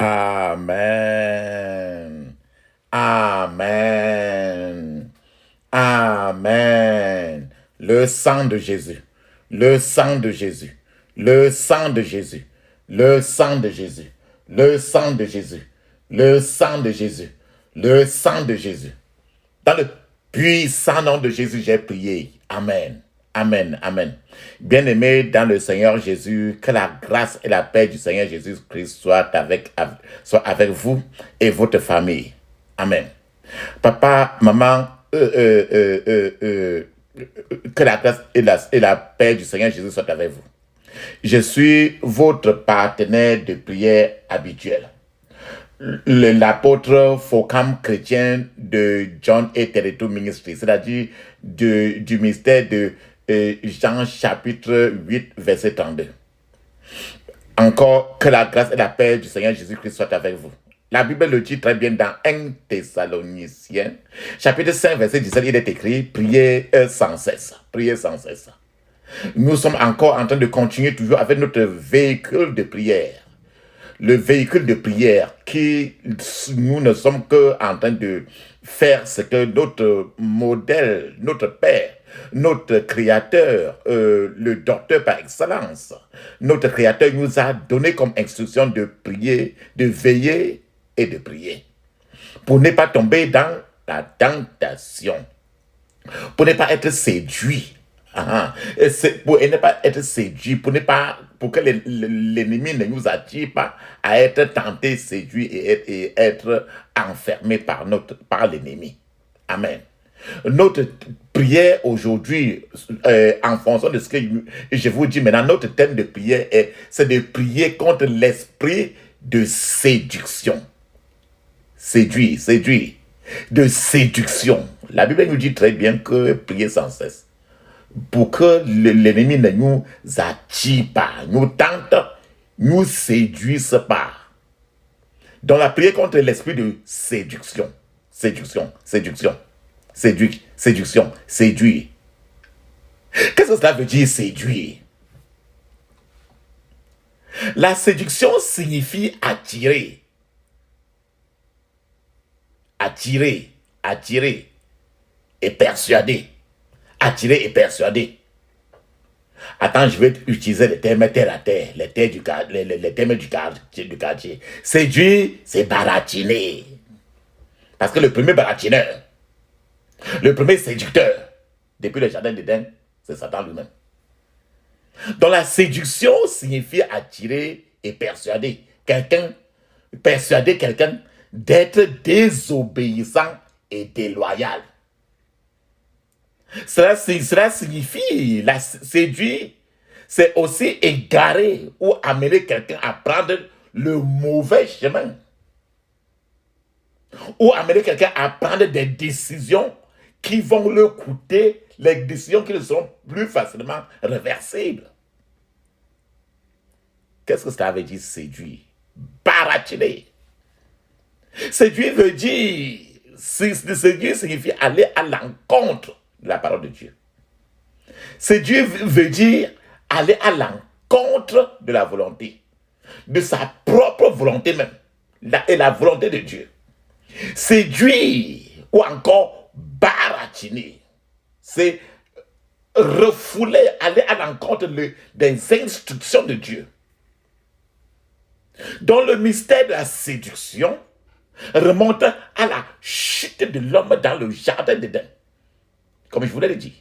Amen. Amen. Amen. Le sang de Jésus. Le sang de Jésus. Le sang de Jésus. Le sang de Jésus. Le sang de Jésus. Le sang de Jésus. Le sang de Jésus. Dans le puissant nom de Jésus, j'ai prié. Amen. Amen. Amen. Bien-aimés dans le Seigneur Jésus, que la grâce et la paix du Seigneur Jésus-Christ soient avec vous et votre famille. Amen. Papa, maman, que la grâce et la paix du Seigneur Jésus soient avec vous. Je suis votre partenaire de prière habituel. L'apôtre Focam chrétien de John et Territory Ministry, c'est-à-dire du ministère de Jean chapitre 8, verset 32. Encore que la grâce et la paix du Seigneur Jésus-Christ soient avec vous. La Bible le dit très bien dans 1 Thessaloniciens, chapitre 5, verset 17, il est écrit, priez sans cesse, priez sans cesse. Nous sommes encore en train de continuer toujours avec notre véhicule de prière. Le véhicule de prière qui, nous ne sommes qu'en train de faire ce que notre modèle, notre Père, notre Créateur, le docteur par excellence, notre Créateur nous a donné comme instruction de prier, de veiller et de prier. Pour ne pas tomber dans la tentation, pour ne pas être séduit. Pour ne pas être séduit, pour que l'ennemi ne nous attire pas à être tenté, séduit et être enfermé par l'ennemi. Amen. Notre prière aujourd'hui, en fonction de ce que je vous dis maintenant, notre thème de prière c'est de prier contre l'esprit de séduction. Séduire, de séduction. La Bible nous dit très bien que prier sans cesse. Pour que l'ennemi ne nous attire pas, nous tente, nous séduise pas. Donc la prière contre l'esprit de séduction. Séduire. Qu'est-ce que cela veut dire séduire? La séduction signifie attirer. Attirer et persuader. Attirer et persuader. Attends, je vais utiliser les termes terre à terre, les termes du quartier. Séduire, c'est baratiner. Parce que le premier baratineur, le premier séducteur, depuis le jardin d'Éden, c'est Satan lui-même. Donc la séduction signifie attirer et persuader quelqu'un d'être désobéissant et déloyal. Cela signifie, séduire, c'est aussi égarer ou amener quelqu'un à prendre le mauvais chemin. Ou amener quelqu'un à prendre des décisions qui vont le coûter, les décisions qui ne seront plus facilement réversibles. Qu'est-ce que ça veut dire séduire? Baratiner. Séduire veut dire, séduire signifie aller à l'encontre de la parole de Dieu. Séduire veut dire aller à l'encontre de la volonté, de sa propre volonté même, et la volonté de Dieu. Séduire ou encore baratiner, c'est refouler, aller à l'encontre des instructions de Dieu. Dans le mystère de la séduction, remonte à la chute de l'homme dans le jardin d'Éden. Comme je vous l'ai dit.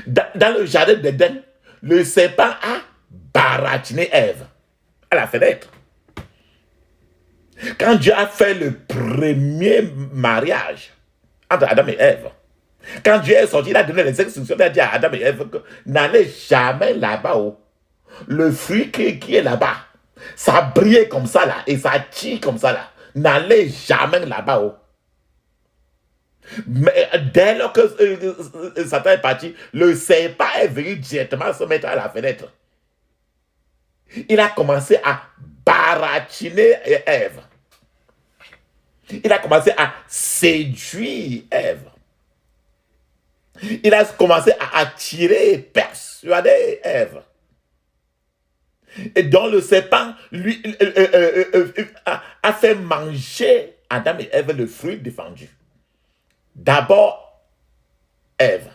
Dans le jardin d'Éden, le serpent a baratiné Ève à la fenêtre. Quand Dieu a fait le premier mariage entre Adam et Ève, quand Dieu est sorti, il a donné les instructions, il a dit à Adam et Ève que n'allez jamais là-bas. Le fruit qui est là-bas, ça brille comme ça là, et ça tire comme ça là. N'allez jamais là-bas. Mais dès lors que Satan est parti, le serpent est venu directement se mettre à la fenêtre. Il a commencé à baratiner Ève. Il a commencé à séduire Ève. Il a commencé à attirer, persuader Ève. et dont le serpent lui a fait manger Adam et Ève le fruit défendu. D'abord, Ève.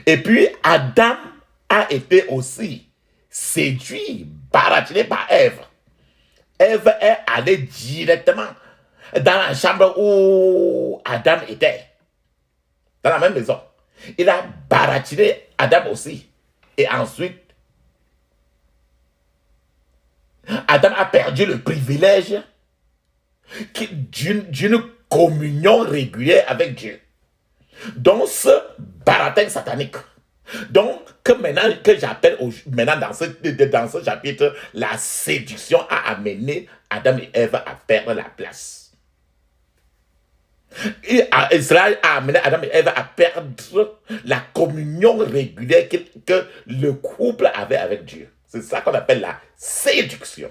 Et puis, Adam a été aussi séduit, baratiné par Ève. Ève est allée directement dans la chambre où Adam était, dans la même maison. Il a baratiné Adam aussi. Et ensuite, Adam a perdu le privilège d'une communion régulière avec Dieu. Donc, ce baratin satanique. Donc, que maintenant, que j'appelle maintenant dans ce chapitre, la séduction a amené Adam et Ève à perdre la place. Et cela a amené Adam et Ève à perdre la communion régulière que le couple avait avec Dieu. C'est ça qu'on appelle la séduction.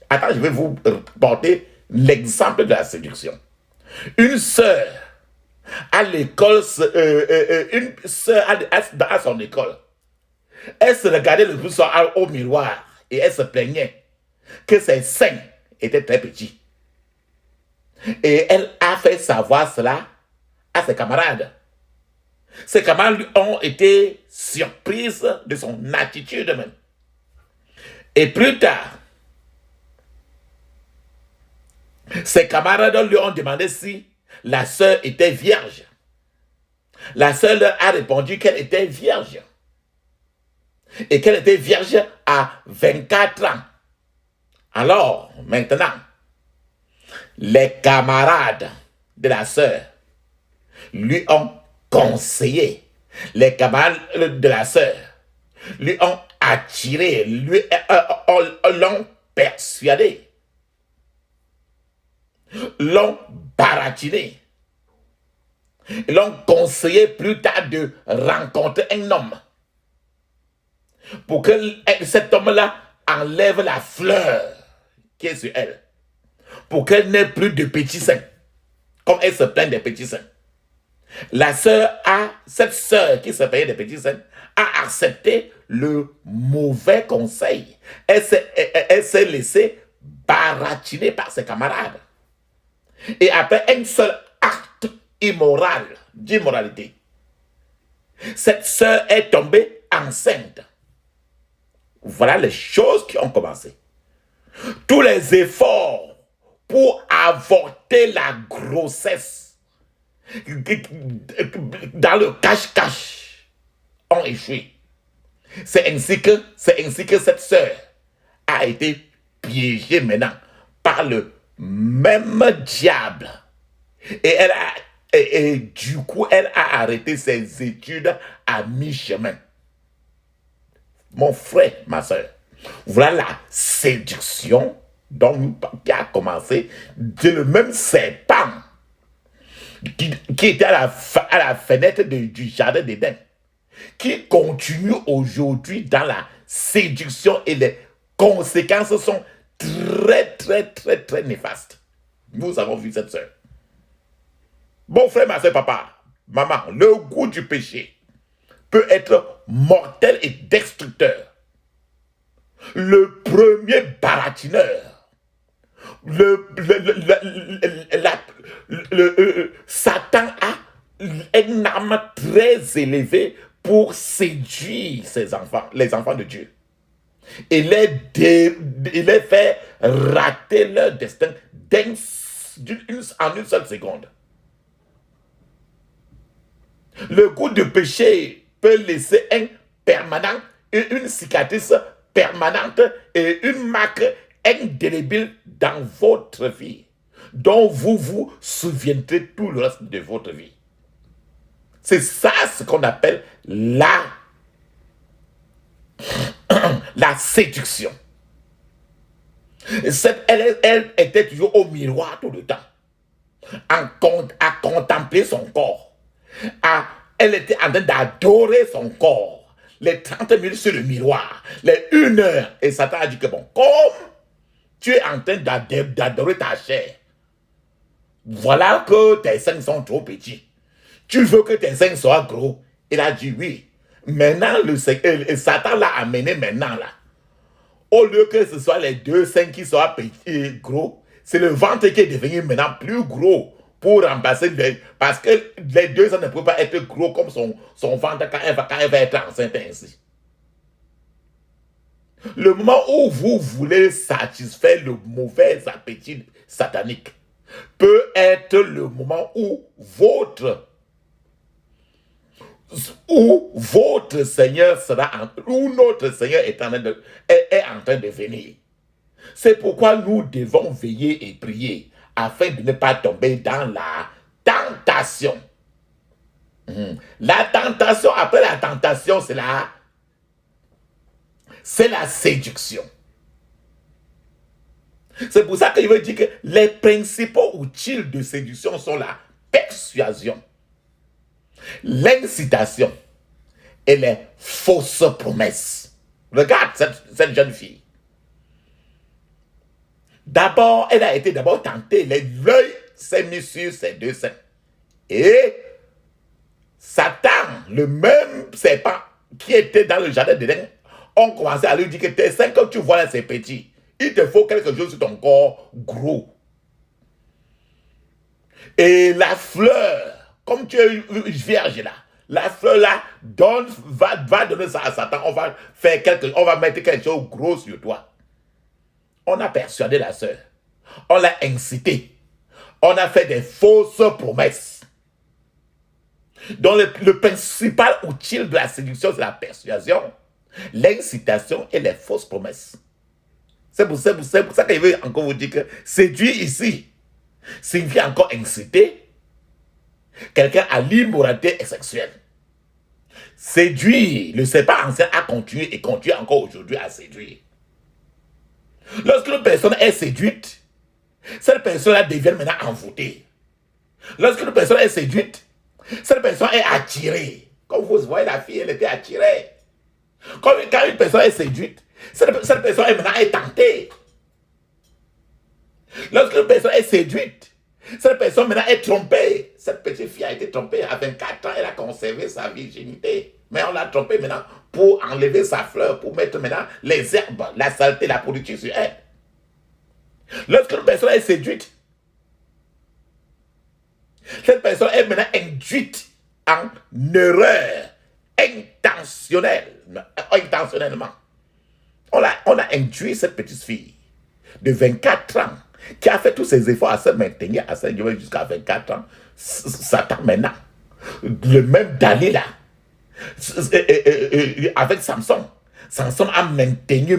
Attends, je vais vous porter l'exemple de la séduction. Une sœur à l'école, une sœur à son école, elle se regardait le plus soir au miroir et elle se plaignait que ses seins étaient très petits. Et elle a fait savoir cela à ses camarades. Ses camarades ont été surprises de son attitude même. Et plus tard, ses camarades lui ont demandé si la sœur était vierge. La sœur leur a répondu qu'elle était vierge. Et qu'elle était vierge à 24 ans. Alors, maintenant, les camarades de la sœur lui ont conseillé. Les camarades de la sœur lui ont attiré, l'ont persuadé, l'ont baratiné, l'ont conseillé plus tard de rencontrer un homme pour que cet homme-là enlève la fleur qui est sur elle, pour qu'elle n'ait plus de petits seins, comme elle se plaint des petits seins. Cette sœur qui se plaignait des petits seins, a accepté le mauvais conseil. Elle s'est laissée baratiner par ses camarades. Et après un seul acte immoral, d'immoralité, cette sœur est tombée enceinte. Voilà les choses qui ont commencé. Tous les efforts pour avorter la grossesse dans le cache-cache ont échoué. C'est ainsi que cette sœur a été piégée maintenant par le même diable. Et du coup, elle a arrêté ses études à mi-chemin. Mon frère, ma soeur, voilà la séduction qui a commencé de le même serpent qui était à la fenêtre du jardin d'Éden, qui continue aujourd'hui dans la séduction, et les conséquences sont très, très, très, très néfastes. Nous avons vu cette soeur. Bon frère, ma soeur, papa, maman, le goût du péché peut être mortel et destructeur. Le premier baratineur, Satan a une arme très élevée pour séduire ses enfants, les enfants de Dieu. Et les fait rater leur destin en une seule seconde. Le goût du péché peut laisser une cicatrice permanente et une marque indélébile dans votre vie, dont vous vous souviendrez tout le reste de votre vie. C'est ça ce qu'on appelle la séduction. Elle était toujours au miroir tout le temps, à contempler son corps. Elle était en train d'adorer son corps. Les 30 minutes sur le miroir, les 1 heure. Et Satan a dit que bon, comme tu es en train d'adorer ta chair, voilà que tes seins sont trop petits. Tu veux que tes seins soient gros. Il a dit oui. Maintenant, Satan l'a amené maintenant là. Au lieu que ce soit les deux seins qui soient petits et gros, c'est le ventre qui est devenu maintenant plus gros pour remplacer parce que les deux seins ne peuvent pas être gros comme son ventre quand elle va être enceinte ainsi. Le moment où vous voulez satisfaire le mauvais appétit satanique peut être le moment où votre Seigneur où notre Seigneur est en train de venir. C'est pourquoi nous devons veiller et prier afin de ne pas tomber dans la tentation. La tentation, après la tentation, c'est la séduction. C'est pour ça qu'il veut dire que les principaux outils de séduction sont la persuasion, l'incitation et les fausses promesses. Regarde cette jeune fille. D'abord, elle a été tentée. L'œil s'est mis sur ses deux seins. Et Satan, le même serpent qui était dans le jardin d'Éden, on commençait à lui dire que tes seins que tu vois là, c'est petit. Il te faut quelque chose sur ton corps gros. Et la fleur, comme tu es vierge là, la fleur là va donner ça à Satan. On va mettre quelque chose de gros sur toi. On a persuadé la sœur. On l'a incité. On a fait des fausses promesses. Donc le principal outil de la séduction, c'est la persuasion, l'incitation et les fausses promesses. C'est pour ça qu'il veut encore vous dire que séduire ici signifie encore inciter quelqu'un à l'immoralité sexuelle. Séduire, le serpent ancien a continué et continue encore aujourd'hui à séduire. Lorsqu'une personne est séduite, cette personne-là devient maintenant envoûtée. Lorsqu'une personne est séduite, cette personne est attirée. Comme vous voyez, la fille, elle était attirée. Quand une personne est séduite, cette personne est maintenant tentée. Lorsqu'une personne est séduite, cette personne maintenant est trompée. Cette petite fille a été trompée. À 24 ans, elle a conservé sa virginité. Mais on l'a trompée maintenant pour enlever sa fleur, pour mettre maintenant les herbes, la saleté, la pourriture sur elle. Lorsqu'une personne est séduite, cette personne est maintenant induite en erreur intentionnellement. On a induit cette petite fille de 24 ans qui a fait tous ses efforts à se maintenir à Saint-Dieu jusqu'à 24 ans. Satan maintenant, le même Dalila, avec Samson. Samson a maintenu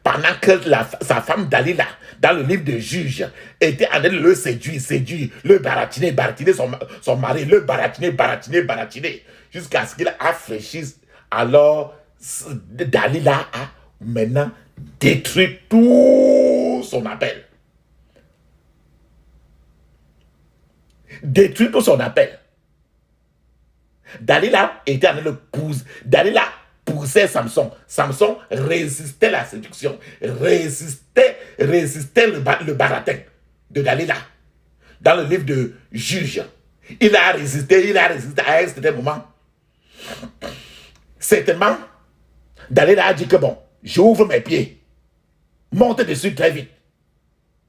pendant que sa femme Dalila, dans le livre de Juges, était en train de le séduire, le baratiner son mari, le baratiner, jusqu'à ce qu'il a fléchi. Alors, Dalila a maintenant détruit tout son appel. Dalila était en train de pousser. Dalila poussait Samson. Samson résistait à la séduction. Résistait le baratin de Dalila. Dans le livre de Juges. Il a résisté à un certain moment. Certainement, Dalila a dit que bon, j'ouvre mes pieds. Monte dessus très vite.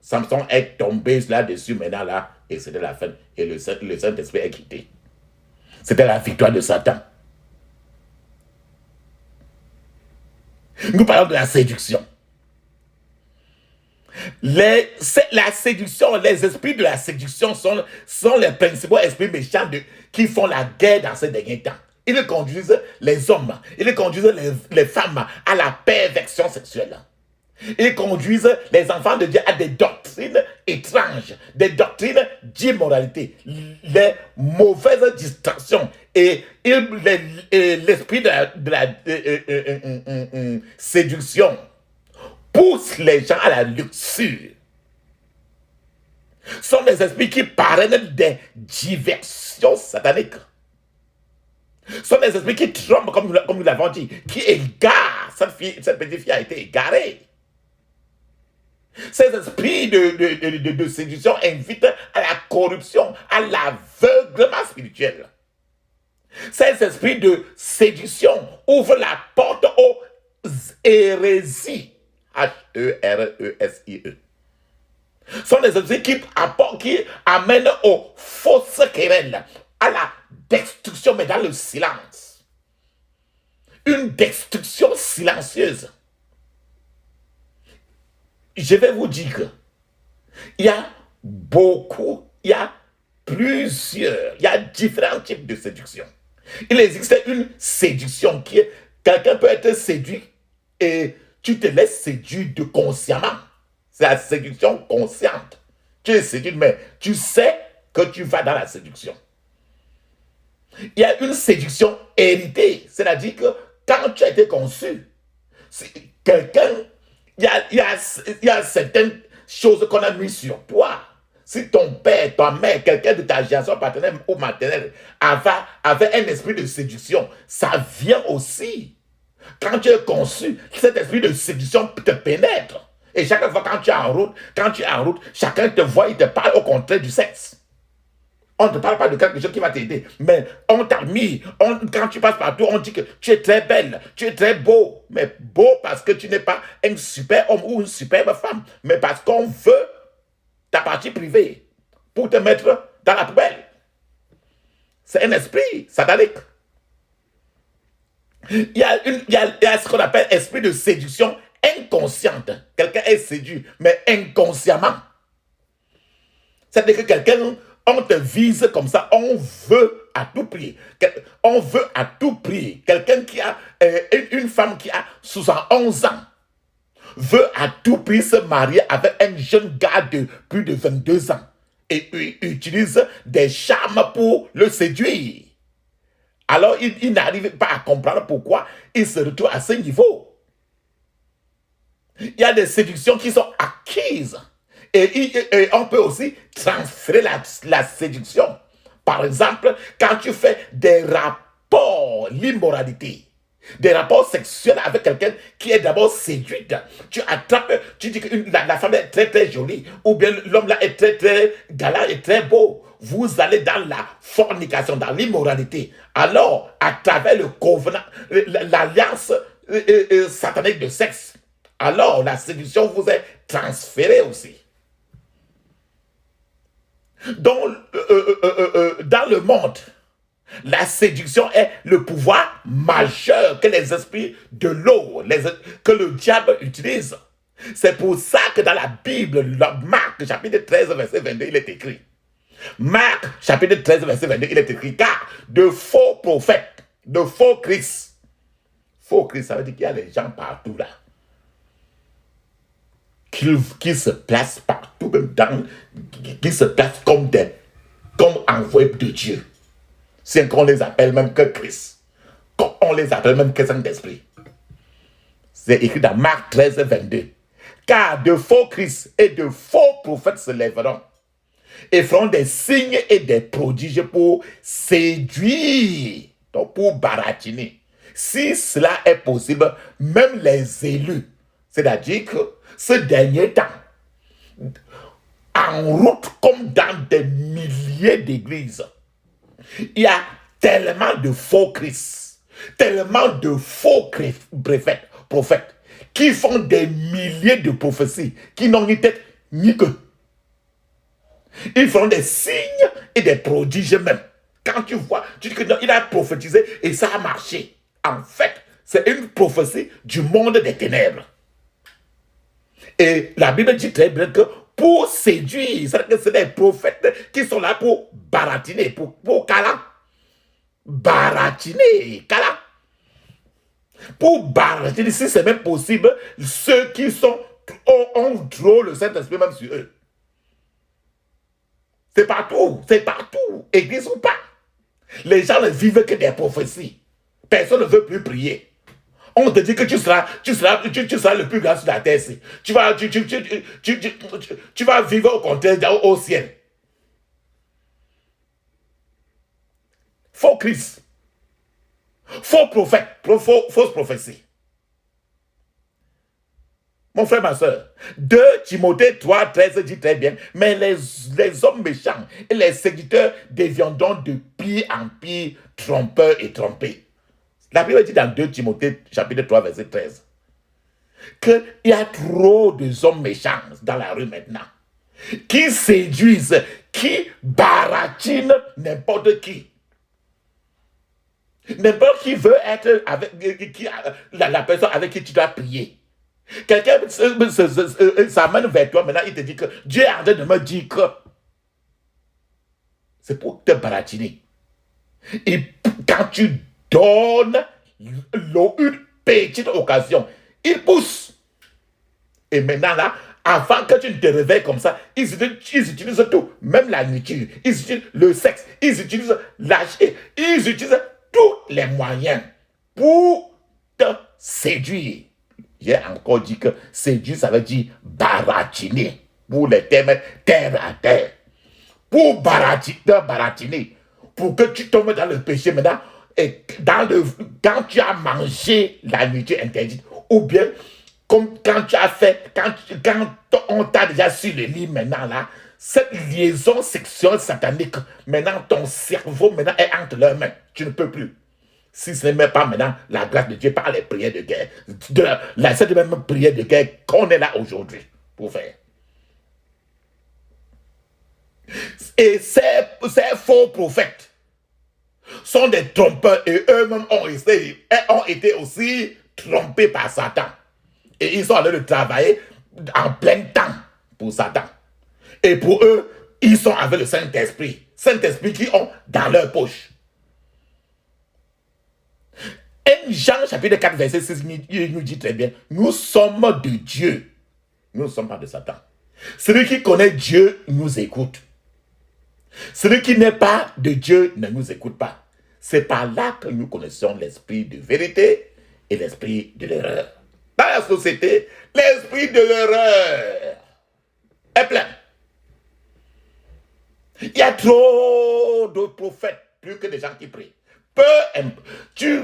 Samson est tombé là-dessus maintenant là. Et c'était la fin. Et le Saint-Esprit est quitté. C'était la victoire de Satan. Nous parlons de la séduction. La séduction, les esprits de la séduction sont les principaux esprits méchants qui font la guerre dans ces derniers temps. Ils conduisent les hommes, ils conduisent les femmes à la perversion sexuelle. Ils conduisent les enfants de Dieu à des doctrines étranges, des doctrines d'immoralité, les mauvaises distractions. Et l'esprit de la séduction pousse les gens à la luxure. Ce sont des esprits qui parrainent des diversions sataniques. Ce sont des esprits qui trompent, comme nous l'avons dit, qui égarent. Cette petite fille a été égarée. Ces esprits de séduction invitent à la corruption, à l'aveuglement spirituel. Ces esprits de séduction ouvrent la porte au hérésies, H-E-R-E-S-I-E, sont des esprits qui amènent aux fausses querelles, à la destruction, mais dans le silence. Une destruction silencieuse. Je vais vous dire que il y a plusieurs, il y a différents types de séduction. Il existe une séduction qui est, quelqu'un peut être séduit et tu te laisses séduire de consciemment. C'est la séduction consciente. Tu es séduit, mais tu sais que tu vas dans la séduction. Il y a une séduction héritée, c'est-à-dire que quand tu as été conçu, quelqu'un, il y a certaines choses qu'on a mis sur toi. Si ton père, ta mère, quelqu'un de ta génération paternelle ou maternelle avait un esprit de séduction, ça vient aussi. Quand tu es conçu, cet esprit de séduction te pénètre. Et chaque fois quand tu es en route, chacun te voit, il te parle au contraire du sexe. On ne te parle pas de quelque chose qui va t'aider, mais on t'a mis, quand tu passes partout, on dit que tu es très belle, tu es très beau, mais beau parce que tu n'es pas un super homme ou une superbe femme, mais parce qu'on veut ta partie privée pour te mettre dans la poubelle. C'est un esprit satanique. Il y a ce qu'on appelle esprit de séduction inconsciente. Quelqu'un est séduit, mais inconsciemment. C'est-à-dire que quelqu'un, on te vise comme ça, on veut à tout prix. On veut à tout prix. Quelqu'un qui a, une femme qui a 71 ans, veut à tout prix se marier avec un jeune gars de plus de 22 ans et utilise des charmes pour le séduire. Alors, il n'arrive pas à comprendre pourquoi il se retrouve à ce niveau. Il y a des séductions qui sont acquises. Et on peut aussi transférer la séduction. Par exemple, quand tu fais des rapports, l'immoralité, des rapports sexuels avec quelqu'un qui est d'abord séduite, tu attrapes, tu dis que la femme est très très jolie, ou bien l'homme là est très très galant et très beau. Vous allez dans la fornication, dans l'immoralité. Alors, à travers le covenant, l'alliance satanique de sexe, alors la séduction vous est transférée aussi. Donc, dans le monde, la séduction est le pouvoir majeur que les esprits de l'eau, que le diable utilise. C'est pour ça que dans la Bible, Marc, chapitre 13, verset 22, il est écrit. Marc, chapitre 13, verset 22, il est écrit, car de faux prophètes, de faux Christ. Faux Christ, ça veut dire qu'il y a des gens partout là. Qui se placent partout, même qui se placent comme envoyés de Dieu. C'est qu'on les appelle même que Christ. On les appelle même que Saint-Esprit. C'est écrit dans Marc 13, 22. Car de faux Christ et de faux prophètes se lèveront et feront des signes et des prodiges pour séduire, donc pour baratiner. Si cela est possible, même les élus, c'est-à-dire que ce dernier temps, en route comme dans des milliers d'églises, il y a tellement de faux Christ, tellement de faux prophètes, qui font des milliers de prophéties, qui n'ont ni tête ni queue. Ils font des signes et des prodiges même. Quand tu vois, tu dis que non, il a prophétisé et ça a marché. En fait, c'est une prophétie du monde des ténèbres. Et la Bible dit très bien que pour séduire, c'est des prophètes qui sont là pour baratiner, pour caler. Baratiner, caler. Pour baratiner, si c'est même possible, ceux qui ont trop le Saint-Esprit même sur eux. C'est partout, église ou pas. Les gens ne vivent que des prophéties. Personne ne veut plus prier. On te dit que tu seras le plus grand sur la terre. Tu vas vivre au contraire au ciel. Faux Christ. Faux prophète. Fausse prophétie. Mon frère, ma soeur, 2 Timothée 3, 13 dit très bien, mais les hommes méchants et les séducteurs deviendront de pire en pire, trompeurs et trompés. La Bible dit dans 2 Timothée chapitre 3, verset 13. qu'il y a trop de hommes méchants dans la rue maintenant, qui séduisent, qui baratinent n'importe qui. N'importe qui veut être avec la personne avec qui tu dois prier. Quelqu'un s'amène vers toi, maintenant il te dit que Dieu est en train de me dire que c'est pour te baratiner. Et quand tu donnes une petite occasion, il pousse. Et maintenant là, avant que tu ne te réveilles comme ça, ils utilisent tout, même la nourriture, ils utilisent le sexe, ils utilisent l'âge, ils utilisent tous les moyens pour te séduire. J'ai encore dit que séduire, ça veut dire baratiner, pour les termes terre à terre. Pour baratiner, pour que tu tombes dans le péché maintenant, et quand tu as mangé la nourriture interdite, ou bien comme quand tu as fait, quand on t'a déjà sur le lit maintenant là, cette liaison sexuelle satanique, maintenant ton cerveau maintenant est entre leurs mains, tu ne peux plus. Si ce n'est même pas maintenant la grâce de Dieu par les prières de guerre, cette même prière de guerre qu'on est là aujourd'hui pour faire. Et ces faux prophètes sont des trompeurs et eux-mêmes ont été aussi trompés par Satan. Et ils sont allés de travailler en plein temps pour Satan. Et pour eux, ils sont avec le Saint-Esprit. Saint-Esprit qui ont dans leur poche. 1 Jean chapitre 4 verset 6 il nous dit très bien, nous sommes de Dieu. Nous ne sommes pas de Satan. Celui qui connaît Dieu nous écoute. Celui qui n'est pas de Dieu ne nous écoute pas. C'est par là que nous connaissons l'esprit de vérité et l'esprit de l'erreur. Dans la société, l'esprit de l'erreur est plein. Il y a trop de prophètes, plus que des gens qui prient. Tu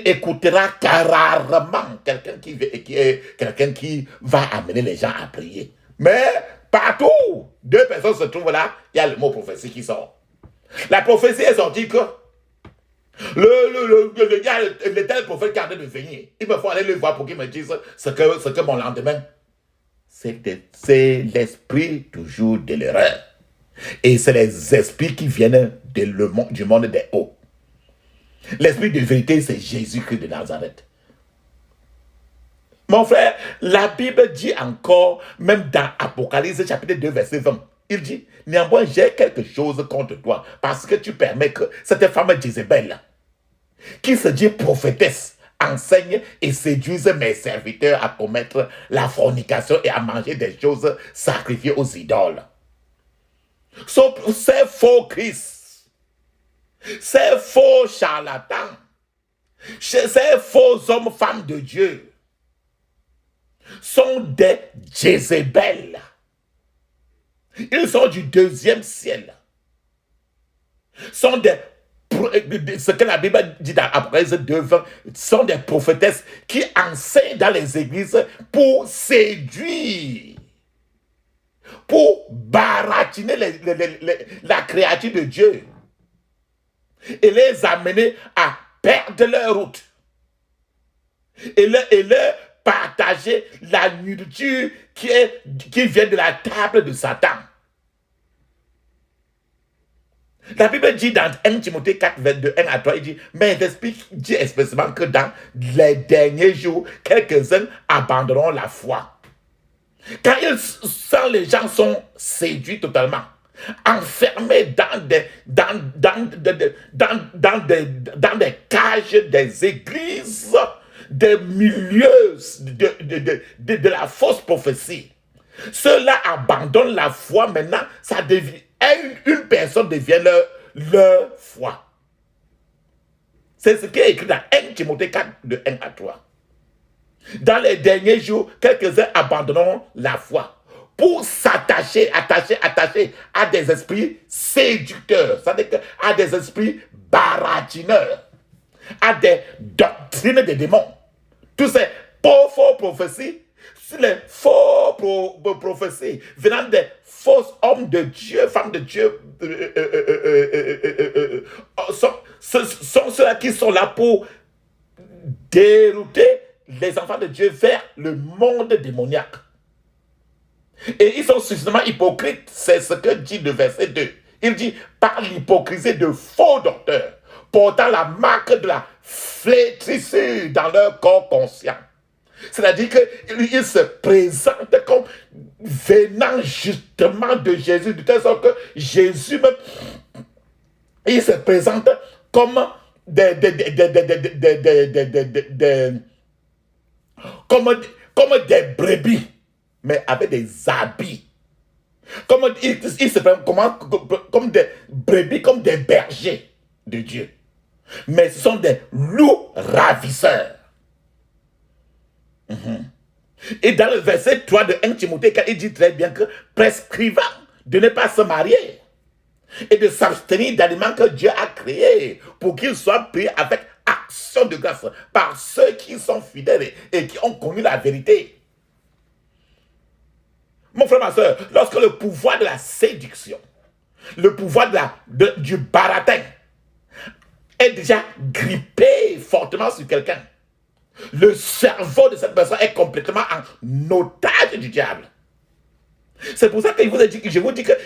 écouteras rarement quelqu'un qui va amener les gens à prier. Mais partout, deux personnes se trouvent là, il y a le mot prophétie qui sort. La prophétie est sortie que le tel prophète qui est en train de venir, il me faut aller le voir pour qu'il me dise ce que mon lendemain. C'est l'esprit toujours de l'erreur. Et c'est les esprits qui viennent du monde des hauts. L'esprit de vérité, c'est Jésus-Christ de Nazareth. Mon frère, la Bible dit encore, même dans Apocalypse chapitre 2, verset 20, il dit, néanmoins, j'ai quelque chose contre toi, parce que tu permets que cette femme Jézabel, qui se dit prophétesse, enseigne et séduise mes serviteurs à commettre la fornication et à manger des choses sacrifiées aux idoles. Ces faux Christ, ces faux charlatans, ces faux hommes, femmes de Dieu, sont des Jézabel. Ils sont du deuxième ciel. Sont ce que la Bible dit dans Apocalypse 2:20, sont des prophétesses qui enseignent dans les églises pour séduire, pour baratiner la créature de Dieu et les amener à perdre leur route et leur partager la nourriture qui vient de la table de Satan. La Bible dit dans 1 Timothée 4, 22, 1 à 3, il dit, mais l'Esprit dit expressément que dans les derniers jours, quelques-uns abandonneront la foi. Quand les gens sont séduits totalement, enfermés dans des cages des églises, des milieux de la fausse prophétie. Ceux-là abandonnent la foi, maintenant, ça devient, une personne devient leur foi. C'est ce qui est écrit dans 1 Timothée 4, de 1 à 3. Dans les derniers jours, quelques-uns abandonneront la foi pour attacher à des esprits séducteurs, c'est-à-dire à des esprits baratineurs, à des doctrines des démons. Tous ces faux prophéties, les faux prophéties venant des faux hommes de Dieu, femmes de Dieu, sont ceux-là qui sont là pour dérouter les enfants de Dieu vers le monde démoniaque. Et ils sont suffisamment hypocrites, c'est ce que dit le verset 2. Il dit, par l'hypocrisie de faux docteurs, portant la marque de la flétrissure dans leur corps conscient. C'est-à-dire qu'ils se présentent comme venant justement de Jésus, de telle sorte que Jésus même, il se présente comme comme des brebis, mais avec des habits. Comme il se présente comme des brebis, comme des bergers de Dieu. Mais ce sont des loups ravisseurs. Et dans le verset 3 de 1 Timothée, il dit très bien que prescrivant de ne pas se marier et de s'abstenir d'aliments que Dieu a créés pour qu'ils soient pris avec action de grâce par ceux qui sont fidèles et qui ont connu la vérité. Mon frère, ma soeur, lorsque le pouvoir de la séduction, le pouvoir du baratin est déjà grippé fortement sur quelqu'un, le cerveau de cette personne est complètement en otage du diable. C'est pour ça que je vous dis que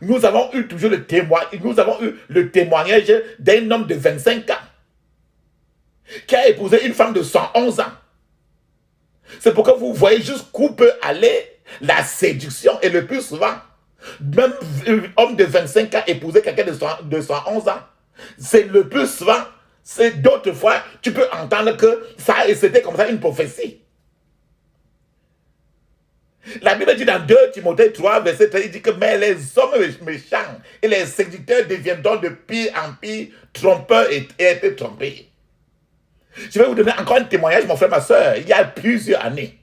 nous avons eu toujours le témoignage d'un homme de 25 ans qui a épousé une femme de 111 ans. C'est pourquoi vous voyez jusqu'où peut aller la séduction. Et le plus souvent, même un homme de 25 ans épouser quelqu'un de 111 ans. C'est le plus souvent. C'est d'autres fois, tu peux entendre que c'était comme ça une prophétie. La Bible dit dans 2 Timothée 3, verset 13, il dit que mais les hommes méchants et les séducteurs deviendront de pire en pire, trompeurs et être trompés. Je vais vous donner encore un témoignage, mon frère, ma soeur. Il y a plusieurs années,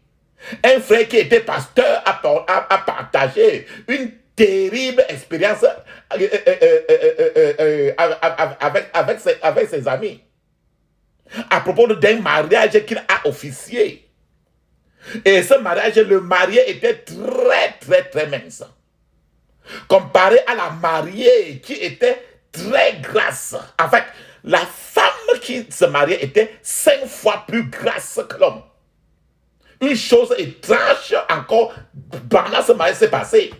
un frère qui était pasteur a partagé une terrible expérience avec ses amis à propos d'un mariage qu'il a officié. Et ce mariage, le marié était très, très, très mince. Comparé à la mariée qui était très grasse. En fait, la femme qui se mariait était 5 fois plus grasse que l'homme. Une chose étrange encore pendant ce mariage s'est passé.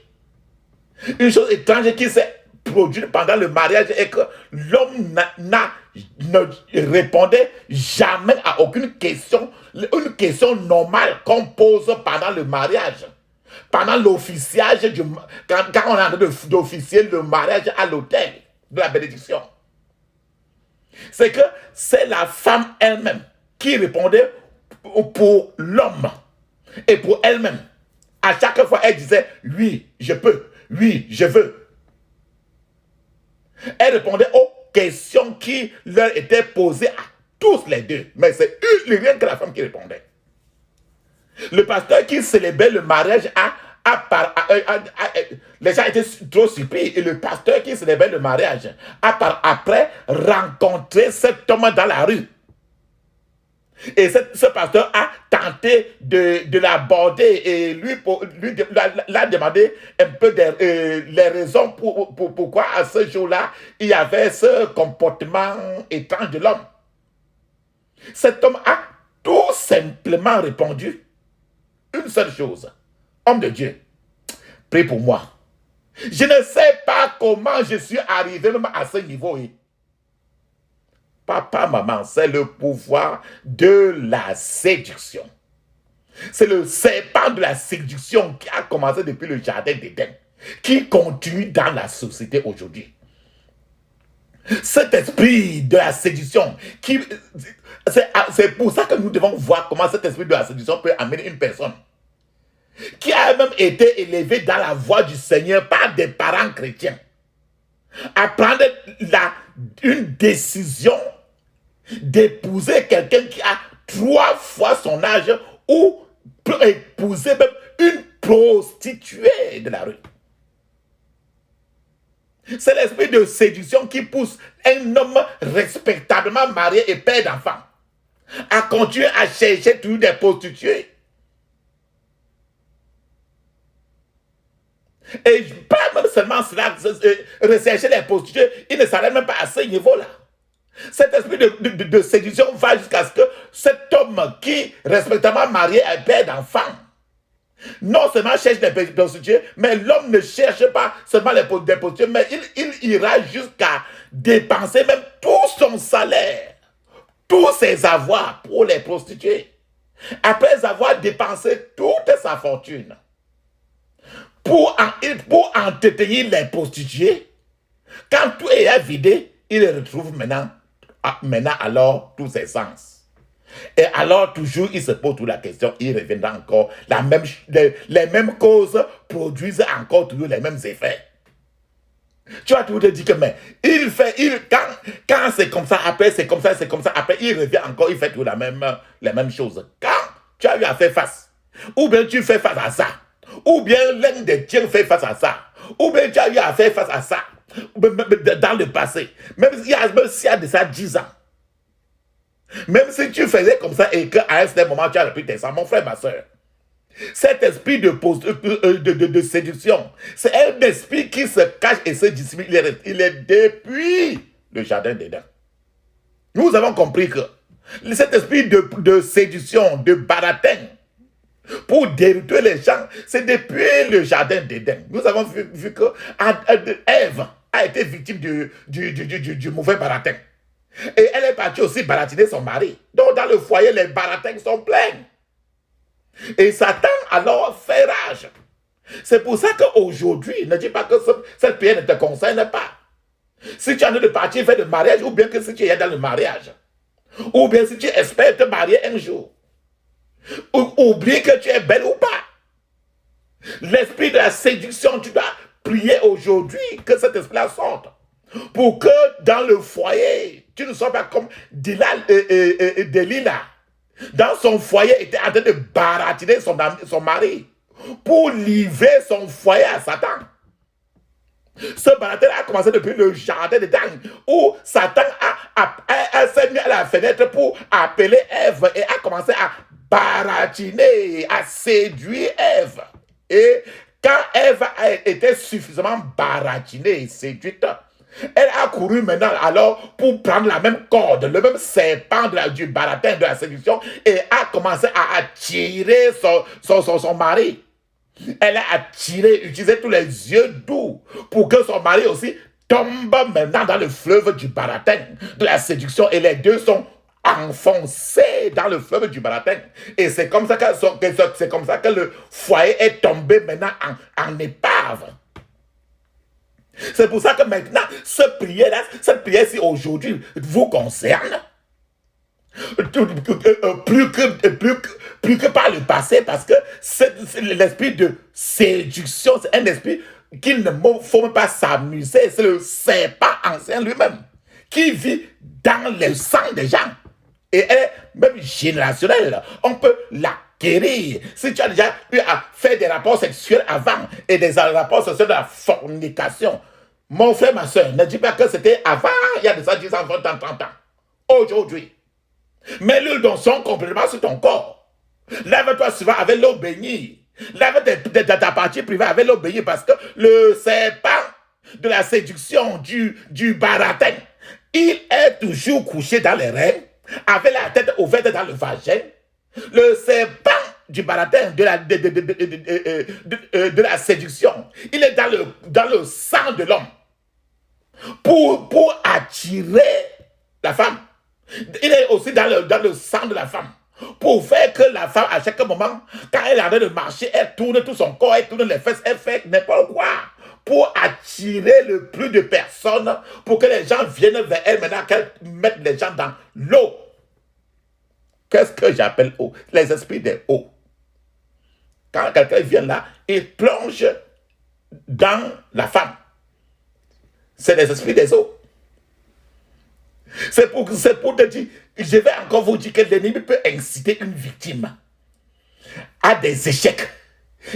Une chose étrange qui s'est produite pendant le mariage est que l'homme ne répondait jamais à aucune question, une question normale qu'on pose pendant le mariage. Pendant l'officiage, quand on est en train d'officier le mariage à l'autel de la bénédiction. C'est que c'est la femme elle-même qui répondait pour l'homme et pour elle-même. À chaque fois, elle disait « Oui, je peux. Oui, je veux. » Elle répondait aux questions qui leur étaient posées à tous les deux. Mais c'est rien que la femme qui répondait. Le pasteur qui célébrait le mariage les gens étaient trop surpris. Et le pasteur qui célébrait le mariage a après rencontré cet homme dans la rue. Et ce pasteur a tenté de l'aborder et lui l'a demandé un peu les raisons pourquoi à ce jour-là il y avait ce comportement étrange de l'homme. Cet homme a tout simplement répondu une seule chose. Homme de Dieu, prie pour moi. Je ne sais pas comment je suis arrivé même à ce niveau. Papa, maman, c'est le pouvoir de la séduction. C'est le serpent de la séduction qui a commencé depuis le jardin d'Éden, qui continue dans la société aujourd'hui. Cet esprit de la séduction, c'est pour ça que nous devons voir comment cet esprit de la séduction peut amener une personne qui a même été élevée dans la voie du Seigneur par des parents chrétiens à prendre une décision d'épouser quelqu'un qui a 3 fois son âge ou peut épouser même une prostituée de la rue. C'est l'esprit de séduction qui pousse un homme respectablement marié et père d'enfants à continuer à chercher toujours des prostituées. Et pas même seulement cela, rechercher les prostituées, il ne s'arrête même pas à ce niveau-là. Cet esprit de séduction va jusqu'à ce que cet homme qui, respectivement marié, est père d'enfants, non seulement cherche des prostituées, mais l'homme ne cherche pas seulement des prostituées, mais il ira jusqu'à dépenser même tout son salaire, tous ses avoirs pour les prostituées. Après avoir dépensé toute sa fortune pour entretenir les prostituées, quand tout est vidé, il retrouve maintenant alors tous ses sens. Et alors, toujours, il se pose toute la question, il reviendra encore, les mêmes causes produisent encore toujours les mêmes effets. Tu vas toujours te dire que, mais, quand c'est comme ça, après, c'est comme ça, après, il revient encore, il fait toujours les mêmes choses. Quand tu as eu à faire face, ou bien tu fais face à ça, ou bien l'un des tiens fait face à ça, ou bien tu as eu à faire face à ça, dans le passé, même s'il y a de ça 10 ans, même si tu faisais comme ça et qu'à un certain moment tu as répété ça, mon frère, ma soeur, cet esprit de séduction, c'est un esprit qui se cache et se dissimule. Il est depuis le jardin d'Éden. Nous avons compris que cet esprit de séduction, de baratin, pour détruire les gens, c'est depuis le jardin d'Éden. Nous avons vu que Ève a été victime du mauvais baratin. Et elle est partie aussi baratiner son mari. Donc dans le foyer, les baratins sont pleins. Et Satan alors fait rage. C'est pour ça qu'aujourd'hui, ne dis pas que cette prière ne te concerne pas. Si tu as envie de partir faire le mariage, ou bien que si tu es dans le mariage, ou bien si tu espères te marier un jour, oublie que tu es belle ou pas. L'esprit de la séduction, tu dois prier aujourd'hui que cet esprit-là sorte. Pour que dans le foyer, tu ne sois pas comme Delilah. Dans son foyer, il était en train de baratiner son mari pour livrer son foyer à Satan. Ce baratin a commencé depuis le jardin de Dan, où Satan s'est mis à la fenêtre pour appeler Ève et a commencé à baratiner, à séduire Ève. Et quand Ève a été suffisamment baratinée et séduite, elle a couru maintenant alors pour prendre la même corde, le même serpent du baratin de la séduction et a commencé à attirer son mari. Elle a attiré, utilisé tous les yeux doux pour que son mari aussi tombe maintenant dans le fleuve du baratin, de la séduction, et les deux sont enfoncés dans le fleuve du baratin. Et c'est comme ça que le foyer est tombé maintenant en épave. C'est pour ça que maintenant, cette prière-ci aujourd'hui vous concerne. Plus que par le passé, parce que l'esprit de séduction, c'est un esprit qu'il ne faut même pas s'amuser. C'est le serpent ancien lui-même qui vit dans le sang des gens. Et elle est même générationnelle. On peut l'acquérir. Si tu as déjà eu à faire des rapports sexuels avant et des rapports sexuels de la fornication, mon frère, ma soeur, ne dis pas que c'était avant, il y a de ça 10 ans, 20 ans, 30 ans. Aujourd'hui, mets l'huile d'onction complètement sur ton corps. Lève-toi souvent avec l'eau bénie. Lève ta partie privée avec l'eau bénie, parce que le serpent de la séduction du baratin, il est toujours couché dans les reins, avec la tête ouverte dans le vagin. Le serpent du baratin de la séduction, il est dans le sang de l'homme pour attirer la femme. Il est aussi dans le sang de la femme pour faire que la femme, à chaque moment, quand elle est en train de marcher, elle tourne tout son corps, elle tourne les fesses, elle fait n'importe quoi pour attirer le plus de personnes, pour que les gens viennent vers elle maintenant, qu'elle mette les gens dans l'eau. Qu'est-ce que j'appelle eau? Les esprits des eaux. Quand quelqu'un vient là, il plonge dans la femme. C'est les esprits des eaux. C'est pour te dire, je vais encore vous dire que l'ennemi peut inciter une victime à des échecs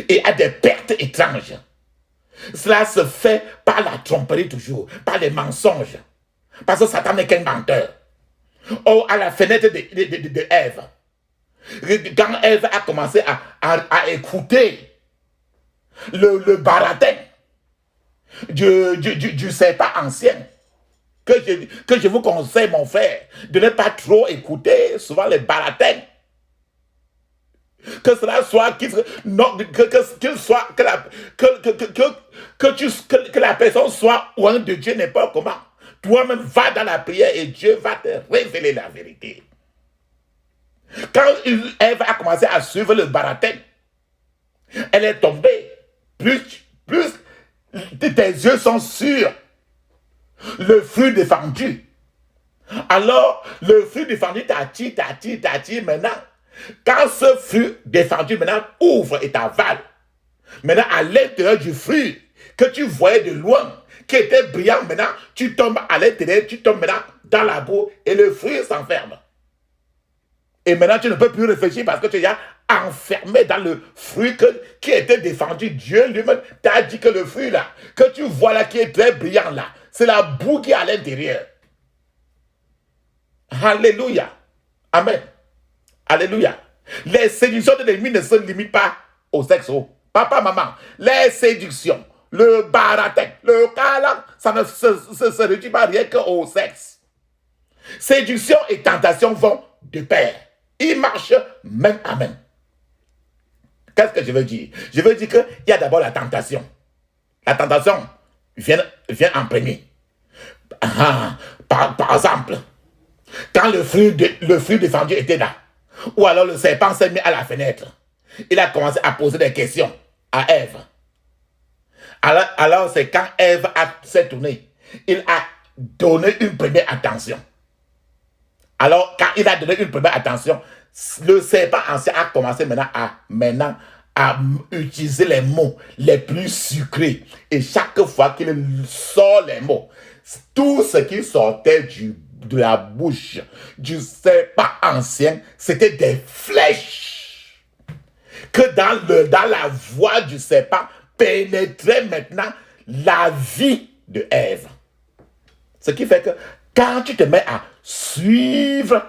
et à des pertes étranges. Cela se fait par la tromperie toujours, par les mensonges. Parce que Satan n'est qu'un menteur. Oh, à la fenêtre de Ève. Quand Ève a commencé à écouter le baratin du serpent ancien, que je vous conseille, mon frère, de ne pas trop écouter souvent les baratins. Que cela soit, qu'il soit, que la personne soit loin de Dieu, n'importe comment. Toi-même, va dans la prière et Dieu va te révéler la vérité. Quand Ève a commencé à suivre le baratin, elle est tombée. Plus tes yeux sont sur le fruit défendu. Alors, le fruit défendu t'attire maintenant. Quand ce fruit défendu maintenant ouvre et t'avale, maintenant à l'intérieur du fruit que tu voyais de loin, qui était brillant, maintenant tu tombes à l'intérieur, tu tombes maintenant dans la boue et le fruit s'enferme. Et maintenant tu ne peux plus réfléchir parce que tu es enfermé dans le fruit qui était défendu. Dieu lui-même t'a dit que le fruit là, que tu vois là, qui est très brillant là, c'est la boue qui est à l'intérieur. Alléluia. Amen. Alléluia. Les séductions de l'ennemi ne se limitent pas au sexe. Papa, maman, les séductions, le baratin, le câlin, ça ne se réduit pas rien qu'au sexe. Séduction et tentation vont de pair. Ils marchent main à main. Qu'est-ce que je veux dire? Je veux dire qu'il y a d'abord la tentation. La tentation vient en premier. Par exemple, quand le fruit défendu était là, ou alors le serpent s'est mis à la fenêtre, il a commencé à poser des questions à Ève. Alors c'est quand Ève s'est tournée, il a donné une première attention. Alors quand il a donné une première attention, le serpent ancien a commencé maintenant à utiliser les mots les plus sucrés. Et chaque fois qu'il sort les mots, tout ce qui sortait de la bouche du serpent ancien, c'était des flèches que dans la voix du serpent pénétrait maintenant la vie de Ève. Ce qui fait que quand tu te mets à suivre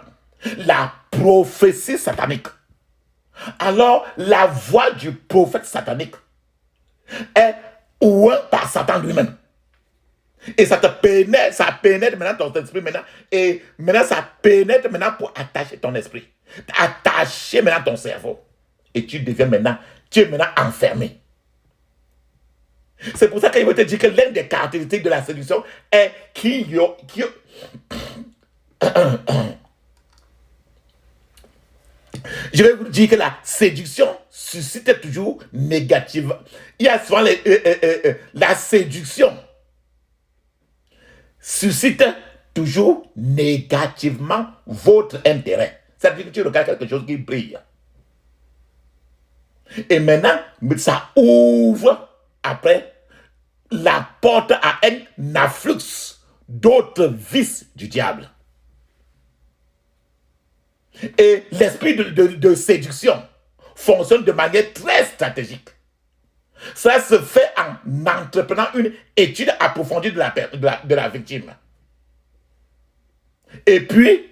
la prophétie satanique, alors la voix du prophète satanique est ouée par Satan lui-même. Et ça pénètre maintenant ton esprit maintenant. Et maintenant ça pénètre maintenant pour attacher ton esprit. Attacher maintenant ton cerveau. Et tu es maintenant enfermé. C'est pour ça qu'il veut te dire que l'une des caractéristiques de la séduction est je vais vous dire que la séduction suscite toujours négative. Il y a souvent la séduction suscite toujours négativement votre intérêt. C'est-à-dire que tu regardes quelque chose qui brille. Et maintenant, ça ouvre après la porte à un afflux d'autres vices du diable. Et l'esprit de séduction fonctionne de manière très stratégique. Ça se fait en entreprenant une étude approfondie de la victime. Et puis,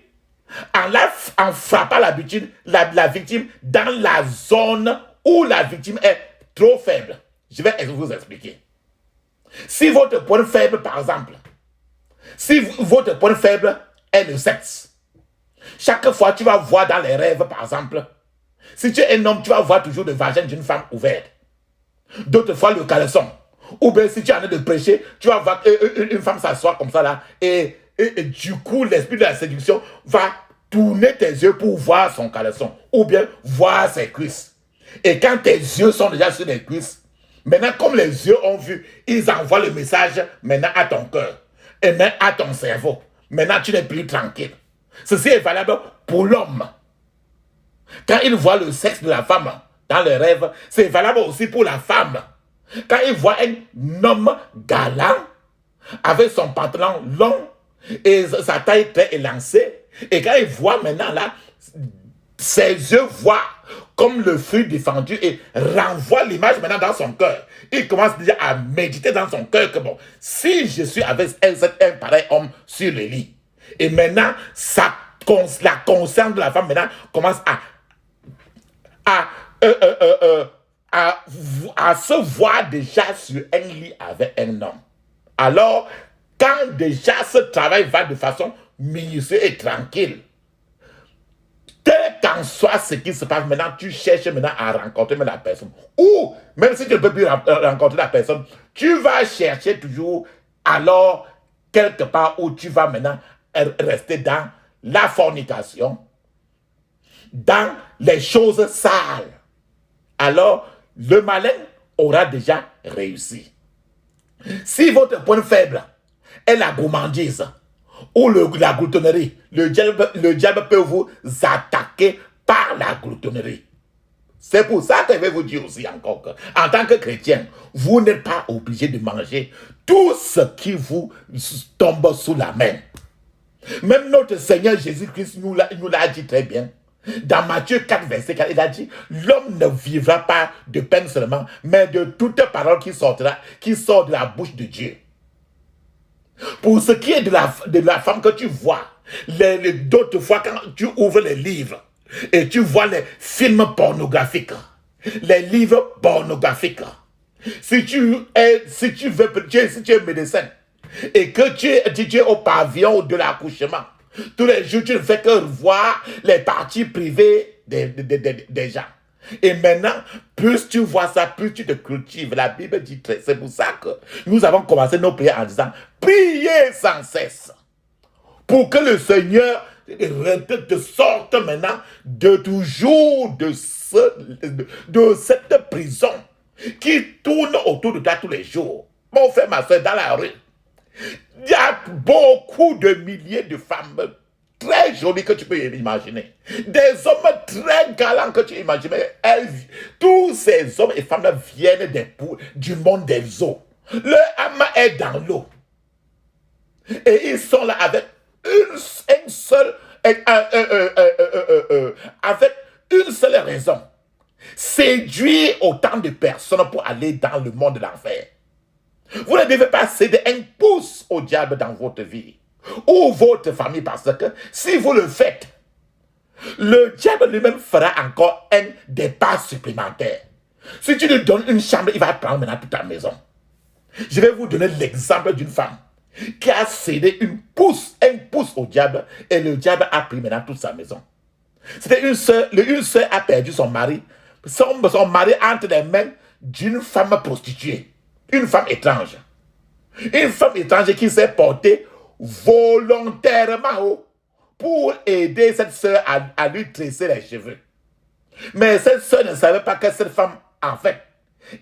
en frappant la victime dans la zone où la victime est trop faible. Je vais vous expliquer. Si votre point faible, par exemple, si votre point faible est le sexe, chaque fois tu vas voir dans les rêves, par exemple, si tu es un homme, tu vas voir toujours le vagin d'une femme ouverte. D'autres fois, le caleçon. Ou bien si tu es en train de prêcher, tu vas voir une femme s'asseoir comme ça là. Et du coup, l'esprit de la séduction va tourner tes yeux pour voir son caleçon. Ou bien voir ses cuisses. Et quand tes yeux sont déjà sur les cuisses, maintenant, comme les yeux ont vu, ils envoient le message maintenant à ton cœur. Et même à ton cerveau. Maintenant, tu n'es plus tranquille. Ceci est valable pour l'homme. Quand il voit le sexe de la femme dans les rêves, c'est valable aussi pour la femme. Quand il voit un homme galant, avec son pantalon long, et sa taille très élancée, et quand il voit maintenant là, ses yeux voient comme le fruit défendu et renvoie l'image maintenant dans son cœur. Il commence déjà à méditer dans son cœur que bon, si je suis avec un pareil homme sur le lit, et maintenant, la conscience de la femme maintenant commence à se voir déjà sur un lit avec un homme. Alors, quand déjà ce travail va de façon minutieuse et tranquille, quel qu'en soit ce qui se passe maintenant, tu cherches maintenant à rencontrer la personne. Ou, même si tu ne peux plus rencontrer la personne, tu vas chercher toujours alors quelque part où tu vas maintenant rester dans la fornication, dans les choses sales. Alors, le malin aura déjà réussi. Si votre point faible est la gourmandise ou la gloutonnerie, le diable peut vous attaquer par la gloutonnerie. C'est pour ça que je vais vous dire aussi encore que, en tant que chrétien, vous n'êtes pas obligé de manger tout ce qui vous tombe sous la main. Même notre Seigneur Jésus-Christ nous l'a dit très bien. Dans Matthieu 4, verset 4, il a dit, l'homme ne vivra pas de pain seulement, mais de toute parole qui sort de la bouche de Dieu. Pour ce qui est de la femme que tu vois, d'autres fois quand tu ouvres les livres et tu vois les films pornographiques, les livres pornographiques, si tu es médecin et que tu es au pavillon de l'accouchement, tous les jours, tu ne fais que voir les parties privées des gens. Et maintenant, plus tu vois ça, plus tu te cultives. La Bible dit, c'est pour ça que nous avons commencé nos prières en disant, priez sans cesse. Pour que le Seigneur te sorte maintenant de toujours de cette prison qui tourne autour de toi tous les jours. Mon frère, ma soeur, dans la rue, il y a beaucoup de milliers de femmes très jolies que tu peux imaginer. Des hommes très galants que tu imagines. Tous ces hommes et femmes viennent du monde des eaux. Leur âme est dans l'eau. Et ils sont là avec avec une seule raison. Séduire autant de personnes pour aller dans le monde de l'enfer. Vous ne devez pas céder un pouce au diable dans votre vie ou votre famille, parce que si vous le faites, le diable lui-même fera encore des pas supplémentaires. Si tu lui donnes une chambre, il va prendre maintenant toute ta maison. Je vais vous donner l'exemple d'une femme qui a cédé un pouce au diable, et le diable a pris maintenant toute sa maison. C'était une sœur a perdu son mari. Son mari entre les mains d'une femme prostituée. Une femme étrange. Une femme étrange qui s'est portée volontairement pour aider cette sœur à lui tresser les cheveux. Mais cette sœur ne savait pas que cette femme, en fait,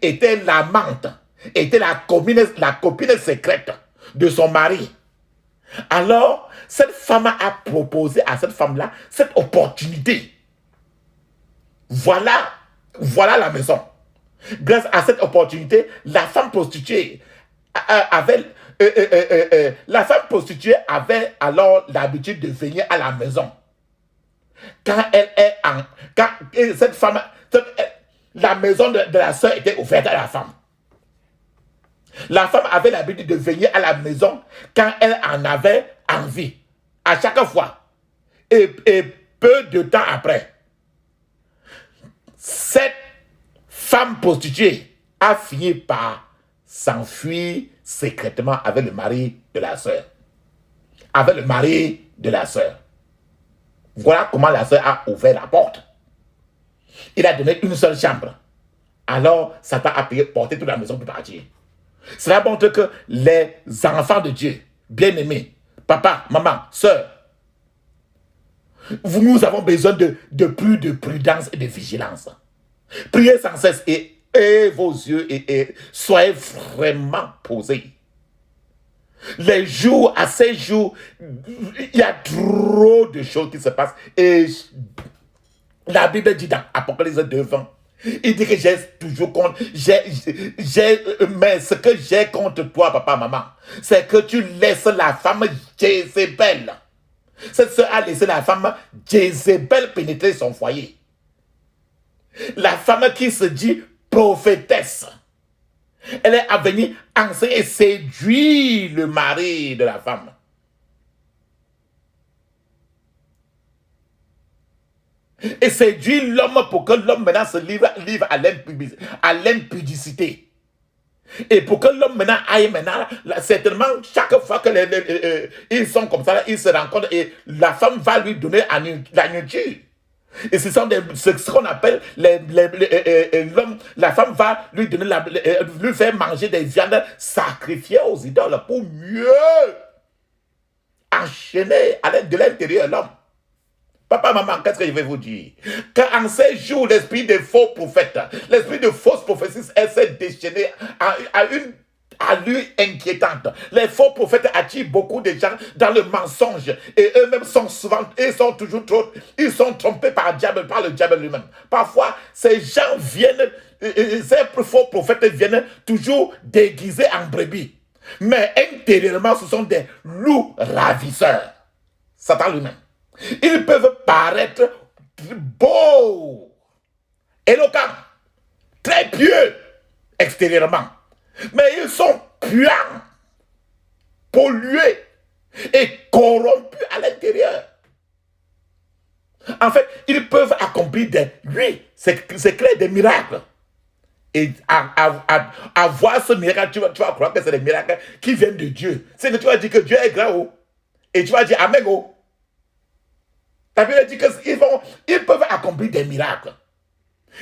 était l'amante, était la copine secrète de son mari. Alors, cette femme a proposé à cette femme-là cette opportunité. Voilà la maison. Grâce à cette opportunité, la femme prostituée avait alors l'habitude de venir à la maison. Quand cette femme, la maison de la sœur était ouverte à la femme. La femme avait l'habitude de venir à la maison quand elle en avait envie. À chaque fois. Et peu de temps après, cette femme prostituée a fini par s'enfuir secrètement avec le mari de la sœur. Avec le mari de la sœur. Voilà comment la sœur a ouvert la porte. Il a donné une seule chambre. Alors, Satan a porté toute la maison pour partir. Cela montre que les enfants de Dieu, bien-aimés, papa, maman, sœur, nous avons besoin de plus de prudence et de vigilance. Priez sans cesse et vos yeux et soyez vraiment posés. Les jours, à ces jours, il y a trop de choses qui se passent. Et la Bible dit dans Apocalypse 2:20, il dit que j'ai toujours contre, mais ce que j'ai contre toi, papa, maman, c'est que tu laisses la femme Jézabel. Cette sœur a laissé la femme Jézabel pénétrer son foyer. La femme qui se dit prophétesse. Elle est venue enseigner et séduire le mari de la femme. Et séduire l'homme pour que l'homme maintenant se livre à l'impudicité. Et pour que l'homme maintenant aille maintenant, certainement, chaque fois que ils sont comme ça, ils se rencontrent et la femme va lui donner la nourriture. Et ce sont ce qu'on appelle l'homme, la femme va lui donner lui faire manger des viandes sacrifiées aux idoles pour mieux enchaîner à l'aide de l'intérieur l'homme. Papa, maman, qu'est-ce que je vais vous dire? Qu'en ces jours, l'esprit des faux prophètes, l'esprit de fausses prophéties s'est déchaîné à une allure inquiétante. Les faux prophètes attirent beaucoup de gens dans le mensonge et eux-mêmes sont souvent, ils sont trompés par le diable lui-même. Parfois, ces gens viennent, ces faux prophètes viennent toujours déguisés en brebis. Mais intérieurement, ce sont des loups ravisseurs. Satan lui-même. Ils peuvent paraître beaux, éloquents, très pieux extérieurement. Mais ils sont puants, pollués et corrompus à l'intérieur. En fait, ils peuvent accomplir c'est clair, des miracles. Et à voir ce miracle, tu vas croire que c'est des miracles qui viennent de Dieu. C'est que tu vas dire que Dieu est grand, et tu vas dire Amen. La Bible dit qu'ils peuvent accomplir des miracles.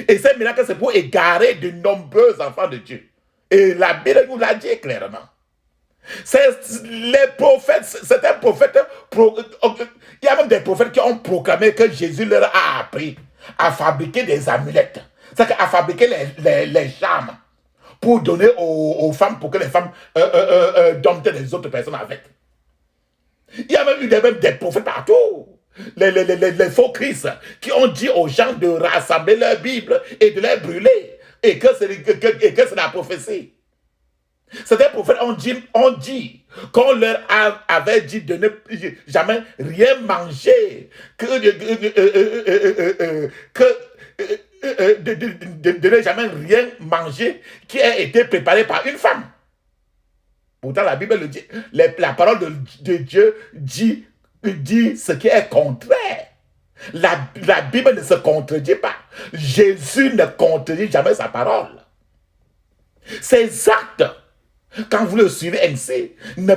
Et ces miracles, c'est pour égarer de nombreux enfants de Dieu. Et la Bible nous l'a dit clairement. Les prophètes, certains prophètes, il y a même des prophètes qui ont proclamé que Jésus leur a appris à fabriquer des amulettes. C'est-à-dire à fabriquer les charmes pour donner aux femmes, pour que les femmes domptent les autres personnes avec. Il y a même eu des prophètes partout. Les faux Christ qui ont dit aux gens de rassembler leur Bible et de les brûler et que c'est la prophétie. Certains prophètes ont dit qu'on leur avait dit de ne jamais rien manger, de ne jamais rien manger qui a été préparé par une femme. Pourtant la Bible le dit, la parole de Dieu dit ce qui est contraire. La Bible ne se contredit pas. Jésus ne contredit jamais sa parole. Ces actes, quand vous le suivez ainsi, ne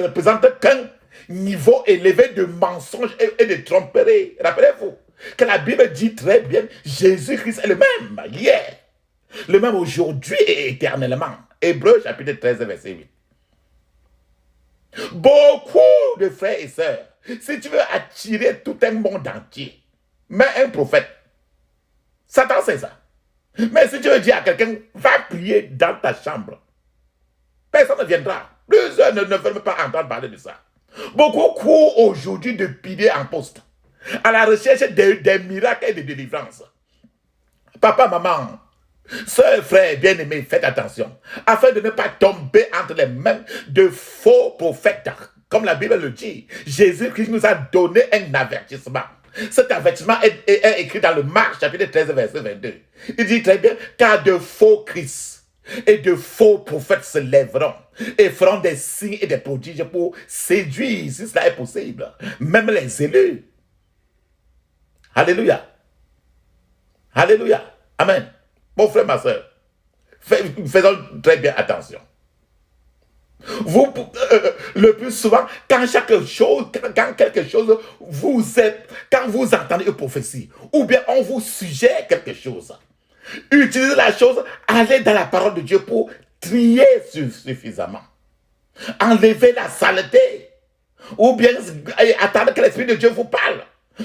représentent qu'un niveau élevé de mensonges et de tromperies. Rappelez-vous que la Bible dit très bien, Jésus-Christ est le même hier, le même aujourd'hui et éternellement. Hébreux chapitre 13, verset 8. Beaucoup de frères et sœurs, si tu veux attirer tout un monde entier, mets un prophète. Satan, c'est ça. Mais si tu veux dire à quelqu'un, va prier dans ta chambre, personne ne viendra. Plusieurs ne veulent pas entendre parler de ça. Beaucoup courent aujourd'hui de pilier en poste, à la recherche des miracles et des délivrances. Papa, maman, sœurs, frères, bien-aimés, faites attention, afin de ne pas tomber entre les mains de faux prophètes. Comme la Bible le dit, Jésus-Christ nous a donné un avertissement. Cet avertissement est écrit dans le Marc, chapitre 13, verset 22. Il dit très bien, car de faux Christ et de faux prophètes se lèveront et feront des signes et des prodiges pour séduire, si cela est possible, même les élus. Alléluia. Alléluia. Amen. Mon frère, ma soeur, faisons très bien attention. Vous, le plus souvent, quand quelque chose quand vous entendez une prophétie, ou bien on vous suggère quelque chose, utilisez la chose, allez dans la parole de Dieu pour trier suffisamment. Enlevez la saleté, ou bien attendez que l'Esprit de Dieu vous parle.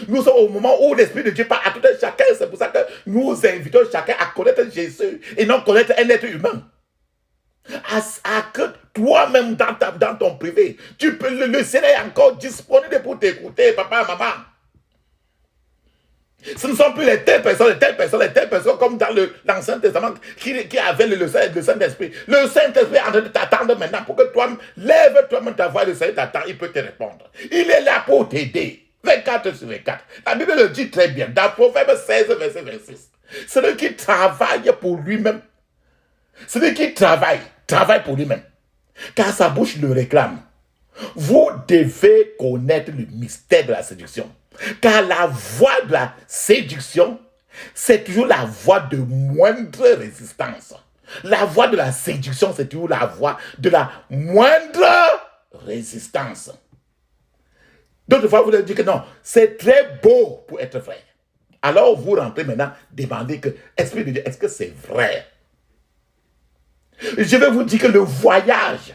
Nous sommes au moment où l'Esprit de Dieu parle à tout un chacun. C'est pour ça que nous invitons chacun à connaître Jésus et non connaître un être humain. À que toi-même dans ton privé, tu peux le Seigneur est encore disponible pour t'écouter, papa, maman. Ce ne sont plus les telles personnes comme dans l'Ancien Testament qui avaient le Saint-Esprit. Le Saint-Esprit est en train de t'attendre maintenant pour que toi, lève toi-même ta voix, le Seigneur t'attend, il peut te répondre. Il est là pour t'aider. 24 sur 24. La Bible le dit très bien. Dans Proverbe 16, verset 26. Celui qui travaille pour lui-même, celui qui travaille pour lui-même, car sa bouche le réclame. Vous devez connaître le mystère de la séduction. Car la voie de la séduction, c'est toujours la voie de moindre résistance. La voie de la séduction, c'est toujours la voie de la moindre résistance. D'autres fois, vous leur dites que non, c'est très beau pour être vrai. Alors vous rentrez maintenant, demandez que, Esprit de Dieu, est-ce que c'est vrai? Je vais vous dire que le voyage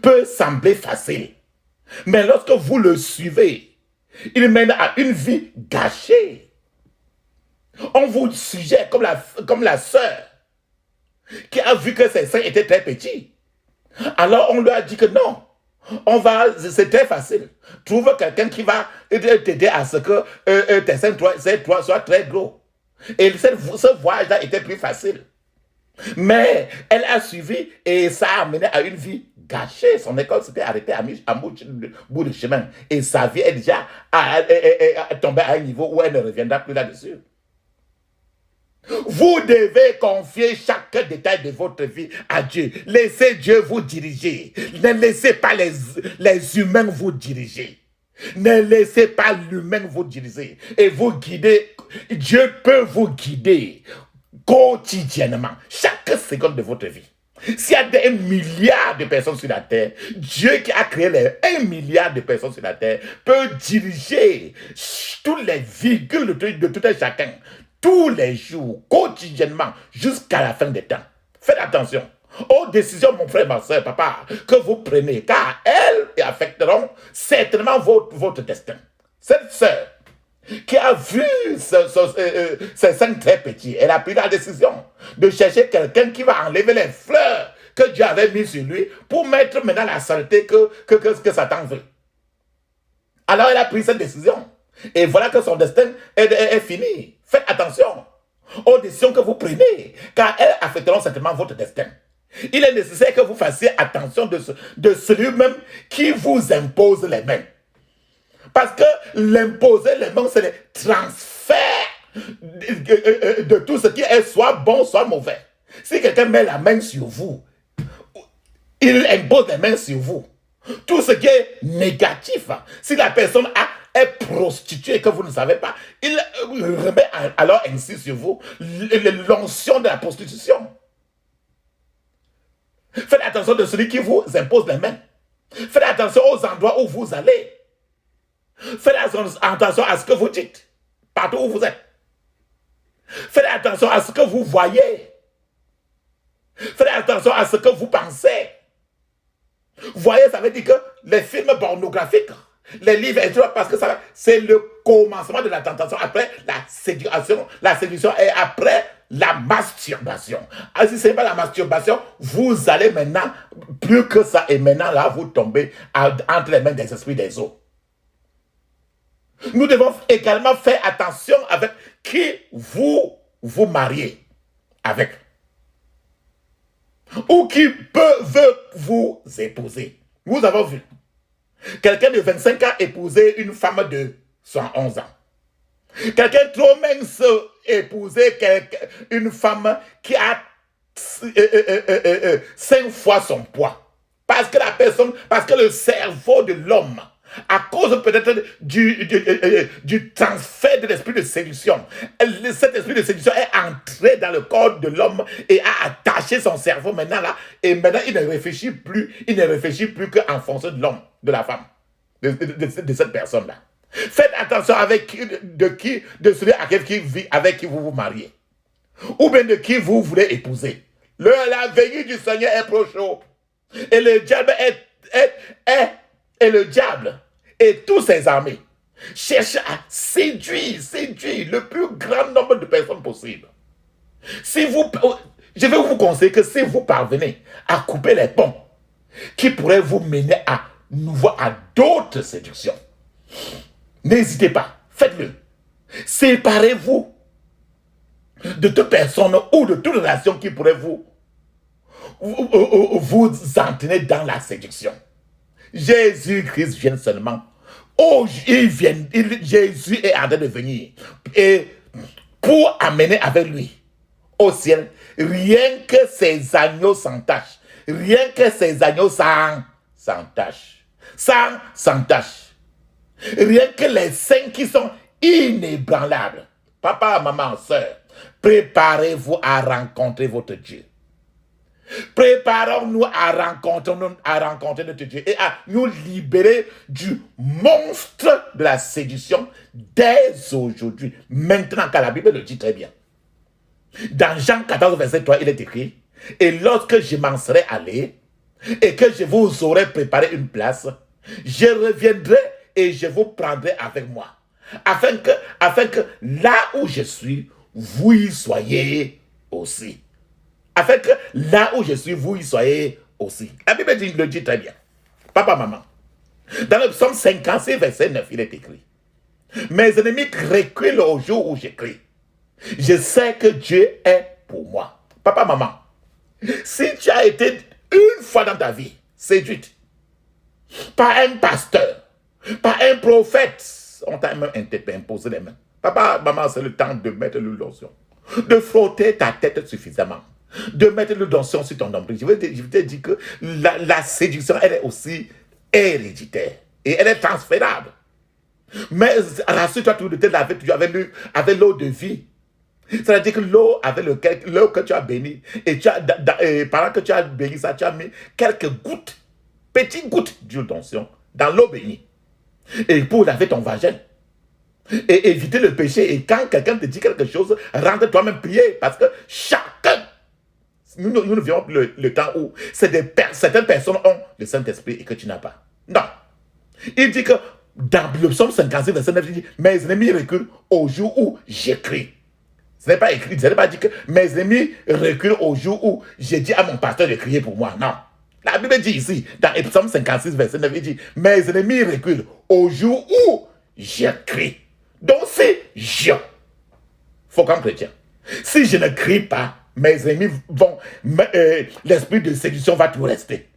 peut sembler facile. Mais lorsque vous le suivez, il mène à une vie gâchée. On vous suggère comme la sœur qui a vu que ses seins étaient très petits. Alors on lui a dit que non, c'est très facile. Trouve quelqu'un qui va t'aider à ce que tes seins soient très gros. Et ce voyage-là était plus facile. Mais elle a suivi et ça a amené à une vie gâchée. Son école s'était arrêtée à bout de chemin. Et sa vie est déjà tombée à un niveau où elle ne reviendra plus là-dessus. Vous devez confier chaque détail de votre vie à Dieu. Laissez Dieu vous diriger. Ne laissez pas les humains vous diriger. Ne laissez pas l'humain vous diriger et vous guider. Dieu peut vous guider quotidiennement, chaque seconde de votre vie. S'il y a des milliards de personnes sur la terre, Dieu qui a créé les 1 milliard de personnes sur la terre peut diriger toutes les virgules de tout un chacun, tous les jours, quotidiennement, jusqu'à la fin des temps. Faites attention aux décisions, mon frère, ma soeur, papa, que vous prenez, car elles affecteront certainement votre destin. Cette soeur qui a vu ses seins très petits, elle a pris la décision de chercher quelqu'un qui va enlever les fleurs que Dieu avait mis sur lui pour mettre maintenant la saleté que Satan veut. Alors elle a pris cette décision. Et voilà que son destin est fini. Faites attention aux décisions que vous prenez, car elles affecteront certainement votre destin. Il est nécessaire que vous fassiez attention de celui-même qui vous impose les mains. Parce que l'imposer les mains, c'est le transfert de tout ce qui est soit bon, soit mauvais. Si quelqu'un met la main sur vous, il impose les mains sur vous. Tout ce qui est négatif, si la personne est prostituée et que vous ne savez pas, il remet alors ainsi sur vous l'onction de la prostitution. Faites attention de celui qui vous impose les mains. Faites attention aux endroits où vous allez. Faites attention à ce que vous dites, partout où vous êtes. Faites attention à ce que vous voyez. Faites attention à ce que vous pensez. Voyez, ça veut dire que les films pornographiques, les livres, parce que c'est le commencement de la tentation, après la séduction et après la masturbation. Alors, si ce n'est pas la masturbation, vous allez maintenant, plus que ça, et maintenant là, vous tombez entre les mains des esprits des eaux. Nous devons également faire attention avec qui vous mariez avec. Ou qui veut vous épouser. Nous avons vu quelqu'un de 25 ans épouser une femme de 111 ans. Quelqu'un trop mince épouser une femme qui a 5 fois son poids. Parce que le cerveau de l'homme, à cause peut-être du transfert de l'esprit de séduction, cet esprit de séduction est entré dans le corps de l'homme et a attaché son cerveau maintenant là, et maintenant il ne réfléchit plus qu'en fonction de l'homme, de la femme, de cette personne-là. Faites attention de celui avec qui vous vous mariez, ou bien de qui vous voulez épouser. La venue du Seigneur est proche, et le diable le diable et tous ses armées cherchent à séduire le plus grand nombre de personnes possible. Je vais vous conseiller que si vous parvenez à couper les ponts qui pourraient vous mener à d'autres séductions, n'hésitez pas, faites-le. Séparez-vous de toute personne ou de toute relation qui pourrait vous entraîner dans la séduction. Jésus-Christ vient seulement. Jésus est en train de venir. Et pour amener avec lui au ciel, rien que ses agneaux sans tache. Rien que ses agneaux sans tache. Sans tache. Rien que les saints qui sont inébranlables. Papa, maman, soeur, Préparez-vous à rencontrer votre Dieu. Préparons-nous à rencontrer notre Dieu et à nous libérer du monstre de la séduction dès aujourd'hui. Maintenant, car la Bible le dit très bien. Dans Jean 14, verset 3, il est écrit, et lorsque je m'en serai allé et que je vous aurai préparé une place, je reviendrai et je vous prendrai avec moi, afin que là où je suis, vous y soyez aussi. Afin que là où je suis, vous y soyez aussi. La Bible le dit très bien. Papa, maman. Dans le psaume 56, verset 9, il est écrit, mes ennemis reculent au jour où j'écris. Je sais que Dieu est pour moi. Papa, maman, si tu as été une fois dans ta vie séduite par un pasteur, par un prophète, on t'a même imposé les mains. Papa, maman, c'est le temps de mettre l'huile d'onction, de frotter ta tête suffisamment, de mettre l'huile d'onction sur ton nombril. Je vais te dire que la séduction, elle est aussi héréditaire et elle est transférable. Mais rassure-toi, tu te laver avec l'eau de vie. C'est-à-dire que l'eau que tu as béni, et pendant que tu as béni ça, tu as mis quelques gouttes, petites gouttes d'huile d'onction dans l'eau bénie. Et pour laver ton vagin. Et éviter le péché. Et quand quelqu'un te dit quelque chose, rentre toi-même prier. Parce que chacun, nous vivons le temps où certaines personnes ont le Saint-Esprit et que tu n'as pas. Non. Il dit que dans le psaume 56, verset 9, il dit, mes ennemis reculent au jour où j'écris. Ce n'est pas écrit, ce n'est pas dit que mes ennemis reculent au jour où j'ai dit à mon pasteur de crier pour moi. Non. La Bible dit ici, dans le psaume 56, verset 9, il dit, mes ennemis reculent au jour où j'écris. Donc c'est je. Faut comme chrétien. Si je ne crie pas, mes ennemis vont, l'esprit de séduction va tout rester.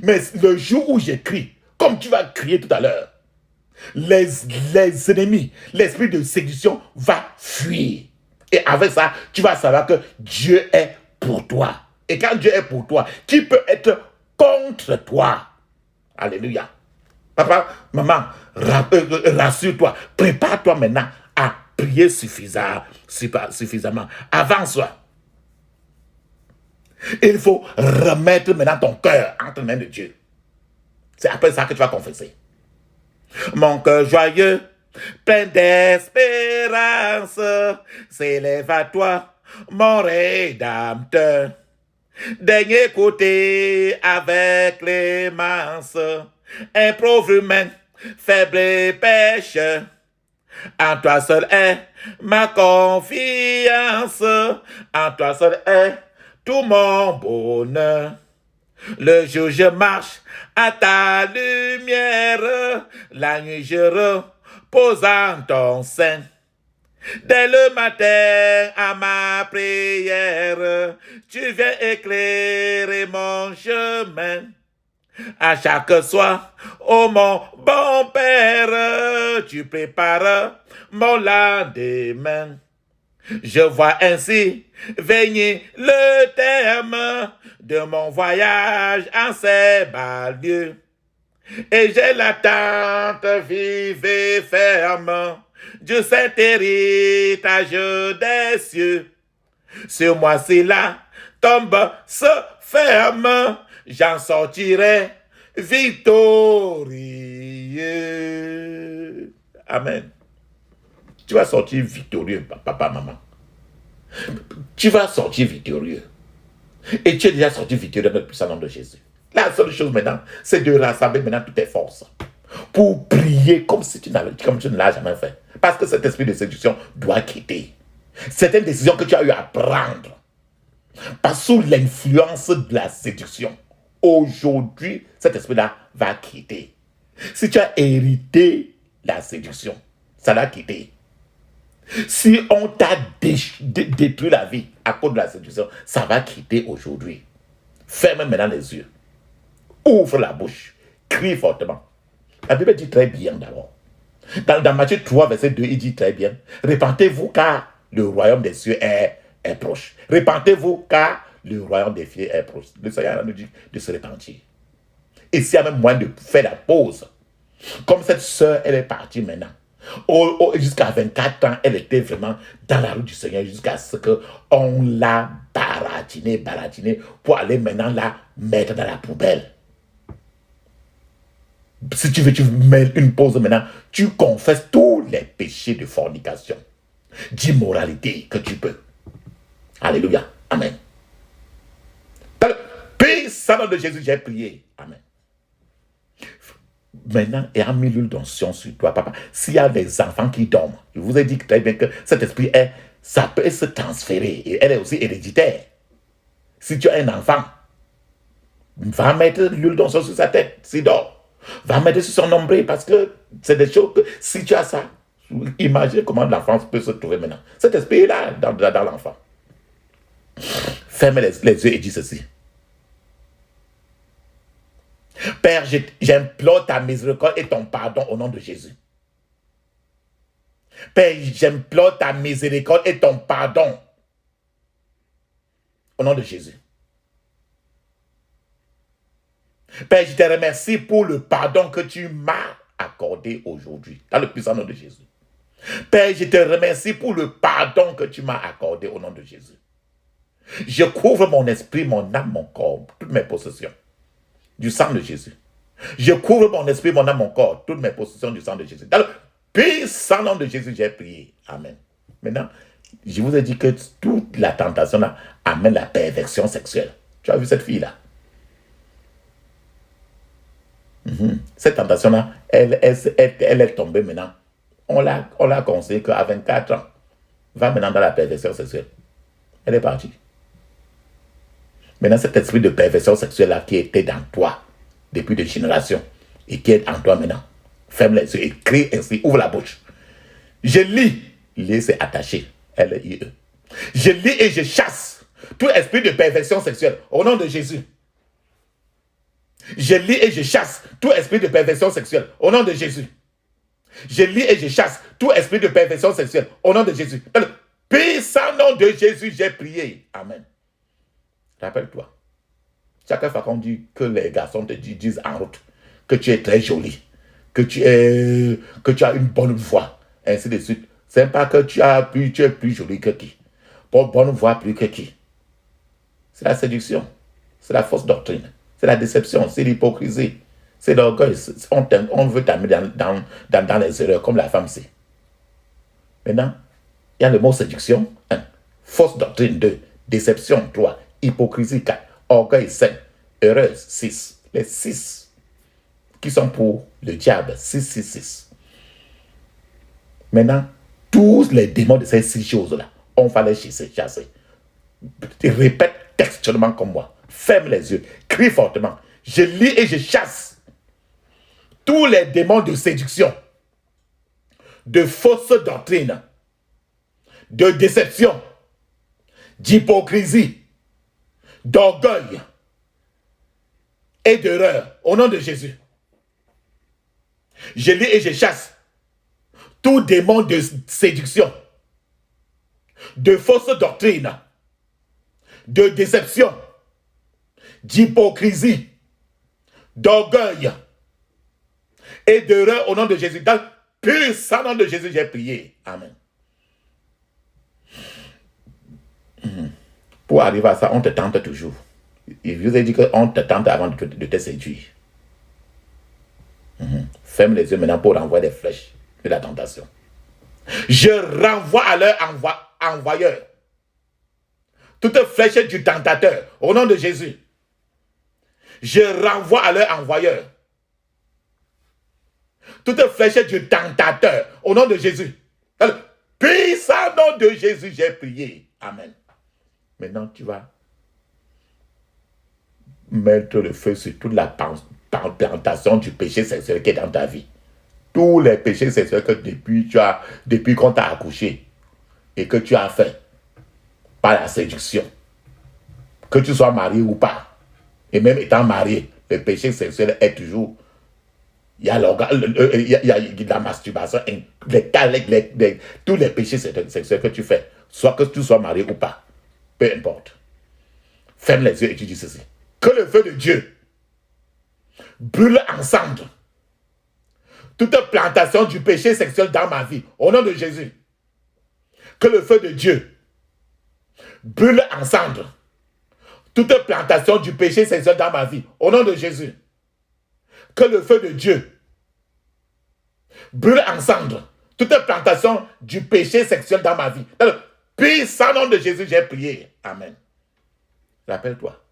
Mais le jour où j'écris, comme tu vas crier tout à l'heure, les ennemis, l'esprit de séduction va fuir. Et avec ça, tu vas savoir que Dieu est pour toi. Et quand Dieu est pour toi, qui peut être contre toi? Alléluia. Papa, maman, rassure-toi. Prépare-toi maintenant à prier suffisamment. Avance-toi. Il faut remettre maintenant ton cœur entre les mains de Dieu. C'est après ça que tu vas confesser. Mon cœur joyeux, plein d'espérance, s'élève à toi, mon Rédempteur. Daigne écouter avec clémence un pauvre humain, faible et pécheur. En toi seul est ma confiance, en toi seul est tout mon bonheur. Le jour je marche à ta lumière, la nuit je repose en ton sein. Dès le matin à ma prière, tu viens éclairer mon chemin. À chaque soir, ô mon bon Père, tu prépares mon lendemain. Je vois ainsi venir le terme de mon voyage en ces bas lieux. Et j'ai l'attente vive et ferme du saint héritage des cieux. Sur moi, si la tombe se ferme, j'en sortirai victorieux. Amen. Tu vas sortir victorieux, papa, maman. Tu vas sortir victorieux. Et tu es déjà sorti victorieux dans le puissant nom de Jésus. La seule chose maintenant, c'est de rassembler maintenant toutes tes forces pour prier comme tu ne l'as jamais fait. Parce que cet esprit de séduction doit quitter. C'est une décision que tu as eu à prendre. Pas sous l'influence de la séduction. Aujourd'hui, cet esprit-là va quitter. Si tu as hérité la séduction, ça va quitter. Si on t'a détruit la vie à cause de la séduction, ça va quitter aujourd'hui. Ferme maintenant les yeux. Ouvre la bouche. Crie fortement. La Bible dit très bien d'abord. Dans Matthieu 3, verset 2, il dit très bien. Repentez-vous car le royaume des cieux est proche. Repentez-vous car le royaume des cieux est proche. Le Seigneur nous dit de se repentir. Et s'il y a même moyen de faire la pause, comme cette sœur, elle est partie maintenant. Jusqu'à 24 ans, elle était vraiment dans la route du Seigneur jusqu'à ce qu'on l'a baratinée pour aller maintenant la mettre dans la poubelle. Si tu veux, tu mets une pause maintenant, tu confesses tous les péchés de fornication, d'immoralité que tu peux. Alléluia. Amen. Dans le puissant nom de Jésus, j'ai prié. Amen. Maintenant, ayant mis l'huile d'onction sur toi, papa, s'il y a des enfants qui dorment, je vous ai dit très bien que cet esprit, ça peut se transférer et elle est aussi héréditaire. Si tu as un enfant, va mettre l'huile d'onction sur sa tête, s'il dort. Va mettre sur son nombril parce que c'est des choses que si tu as ça, imagine comment l'enfant peut se trouver maintenant. Cet esprit est là dans l'enfant. Ferme les yeux et dis ceci. Père, j'implore ta miséricorde et ton pardon au nom de Jésus. Père, j'implore ta miséricorde et ton pardon au nom de Jésus. Père, je te remercie pour le pardon que tu m'as accordé aujourd'hui, dans le puissant nom de Jésus. Père, je te remercie pour le pardon que tu m'as accordé au nom de Jésus. Je couvre mon esprit, mon âme, mon corps, toutes mes possessions du sang de Jésus. Je couvre mon esprit, mon âme, mon corps, toutes mes possessions du sang de Jésus. Dans le puissant nom de Jésus, j'ai prié. Amen. Maintenant, je vous ai dit que toute la tentation là amène la perversion sexuelle. Tu as vu cette fille-là? Cette tentation-là, elle est tombée maintenant. On l'a conseillé qu'à 24 ans, va maintenant dans la perversion sexuelle. Elle est partie. Maintenant, cet esprit de perversion sexuelle-là qui était dans toi depuis des générations et qui est en toi maintenant, ferme les yeux et crie ainsi, ouvre la bouche. Je lis, lire c'est attaché, L-I-E. Je lis et je chasse tout esprit de perversion sexuelle au nom de Jésus. Je lis et je chasse tout esprit de perversion sexuelle au nom de Jésus. Je lis et je chasse tout esprit de perversion sexuelle au nom de Jésus. Dans le puissant nom de Jésus, j'ai prié. Amen. Rappelle-toi, chaque fois qu'on dit que les garçons te disent en route que tu es très jolie, que tu as une bonne voix, ainsi de suite. C'est pas que tu es plus jolie que qui. Pour bonne voix plus que qui. C'est la séduction, c'est la fausse doctrine, c'est la déception, c'est l'hypocrisie, c'est l'orgueil. On veut t'amener dans les erreurs comme la femme sait. Maintenant, il y a le mot séduction, 1. Fausse doctrine, 2. Déception, 3. Hypocrisie, 4. Orgueil, 5. Erreur, 6. Les 6 qui sont pour le diable, 6, 6, 6. Maintenant, tous les démons de ces 6 choses-là, on va les chasser. Répète textuellement comme moi. Ferme les yeux. Crie fortement. Je lis et je chasse tous les démons de séduction, de fausses doctrines, de déception, d'hypocrisie, d'orgueil et d'erreur au nom de Jésus. Je lis et je chasse tout démon de séduction, de fausses doctrines, de déception, d'hypocrisie, d'orgueil et d'erreur au nom de Jésus. Dans le puissant nom de Jésus, j'ai prié. Amen. Pour arriver à ça, on te tente toujours. Je vous ai dit qu'on te tente avant de te séduire. Ferme les yeux maintenant pour renvoyer des flèches de la tentation. Je renvoie à leur envoyeur toute flèche du tentateur au nom de Jésus. Je renvoie à leur envoyeur toute flèche du tentateur au nom de Jésus. Dans le puissant nom de Jésus, j'ai prié. Amen. Maintenant, tu vas mettre le feu sur toute la plantation du péché sexuel qui est dans ta vie. Tous les péchés sexuels que depuis qu'on t'a accouché et que tu as fait par la séduction, que tu sois marié ou pas, et même étant marié, le péché sexuel est toujours, il y a la masturbation, tous les péchés sexuels que tu fais, soit que tu sois marié ou pas, peu importe. Ferme les yeux et tu dis ceci. Que le feu de Dieu brûle ensemble toute plantation du péché sexuel dans ma vie, au nom de Jésus, que le feu de Dieu brûle en cendres toute plantation du péché sexuel dans ma vie, au nom de Jésus, que le feu de Dieu brûle en cendres toute plantation du péché sexuel dans ma vie. Dans le puissant nom de Jésus, j'ai prié. Amen. Rappelle-toi,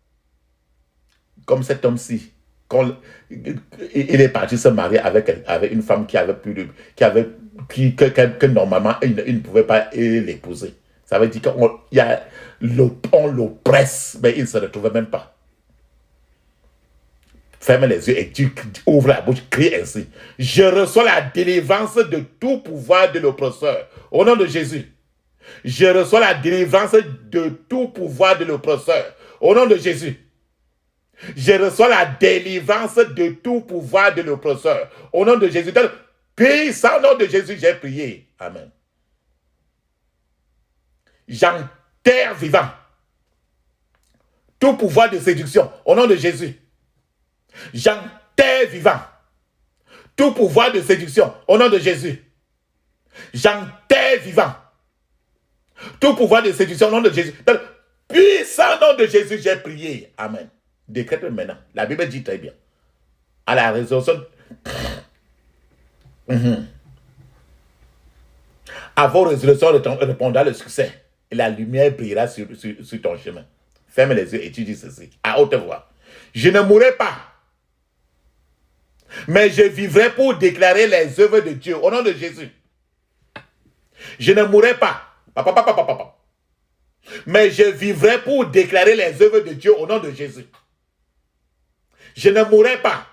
comme cet homme-ci, quand il est parti se marier avec une femme qui avait plus de, que normalement il ne pouvait pas l'épouser. Ça veut dire qu'on l'oppresse, mais il ne se retrouvait même pas. Ferme les yeux et tu ouvres la bouche, crie ainsi. Je reçois la délivrance de tout pouvoir de l'oppresseur. Au nom de Jésus. Je reçois la délivrance de tout pouvoir de l'oppresseur. Au nom de Jésus. Je reçois la délivrance de tout pouvoir de l'oppresseur. Au nom de Jésus. Dans le puissant nom de Jésus, j'ai prié. Amen. J'enterre vivant tout pouvoir de séduction. Au nom de Jésus. J'enterre vivant tout pouvoir de séduction. Au nom de Jésus. J'enterre vivant tout pouvoir de séduction. Au nom de Jésus. Dans le puissant nom de Jésus, j'ai prié. Amen. Décrète maintenant. La Bible dit très bien. À la résurrection. À vos résurrections répondra le succès. Et la lumière brillera sur ton chemin. Ferme les yeux et tu dis ceci. À haute voix. Je ne mourrai pas. Mais je vivrai pour déclarer les œuvres de Dieu. Au nom de Jésus. Je ne mourrai pas. Mais je vivrai pour déclarer les œuvres de Dieu au nom de Jésus. Je ne mourrai pas.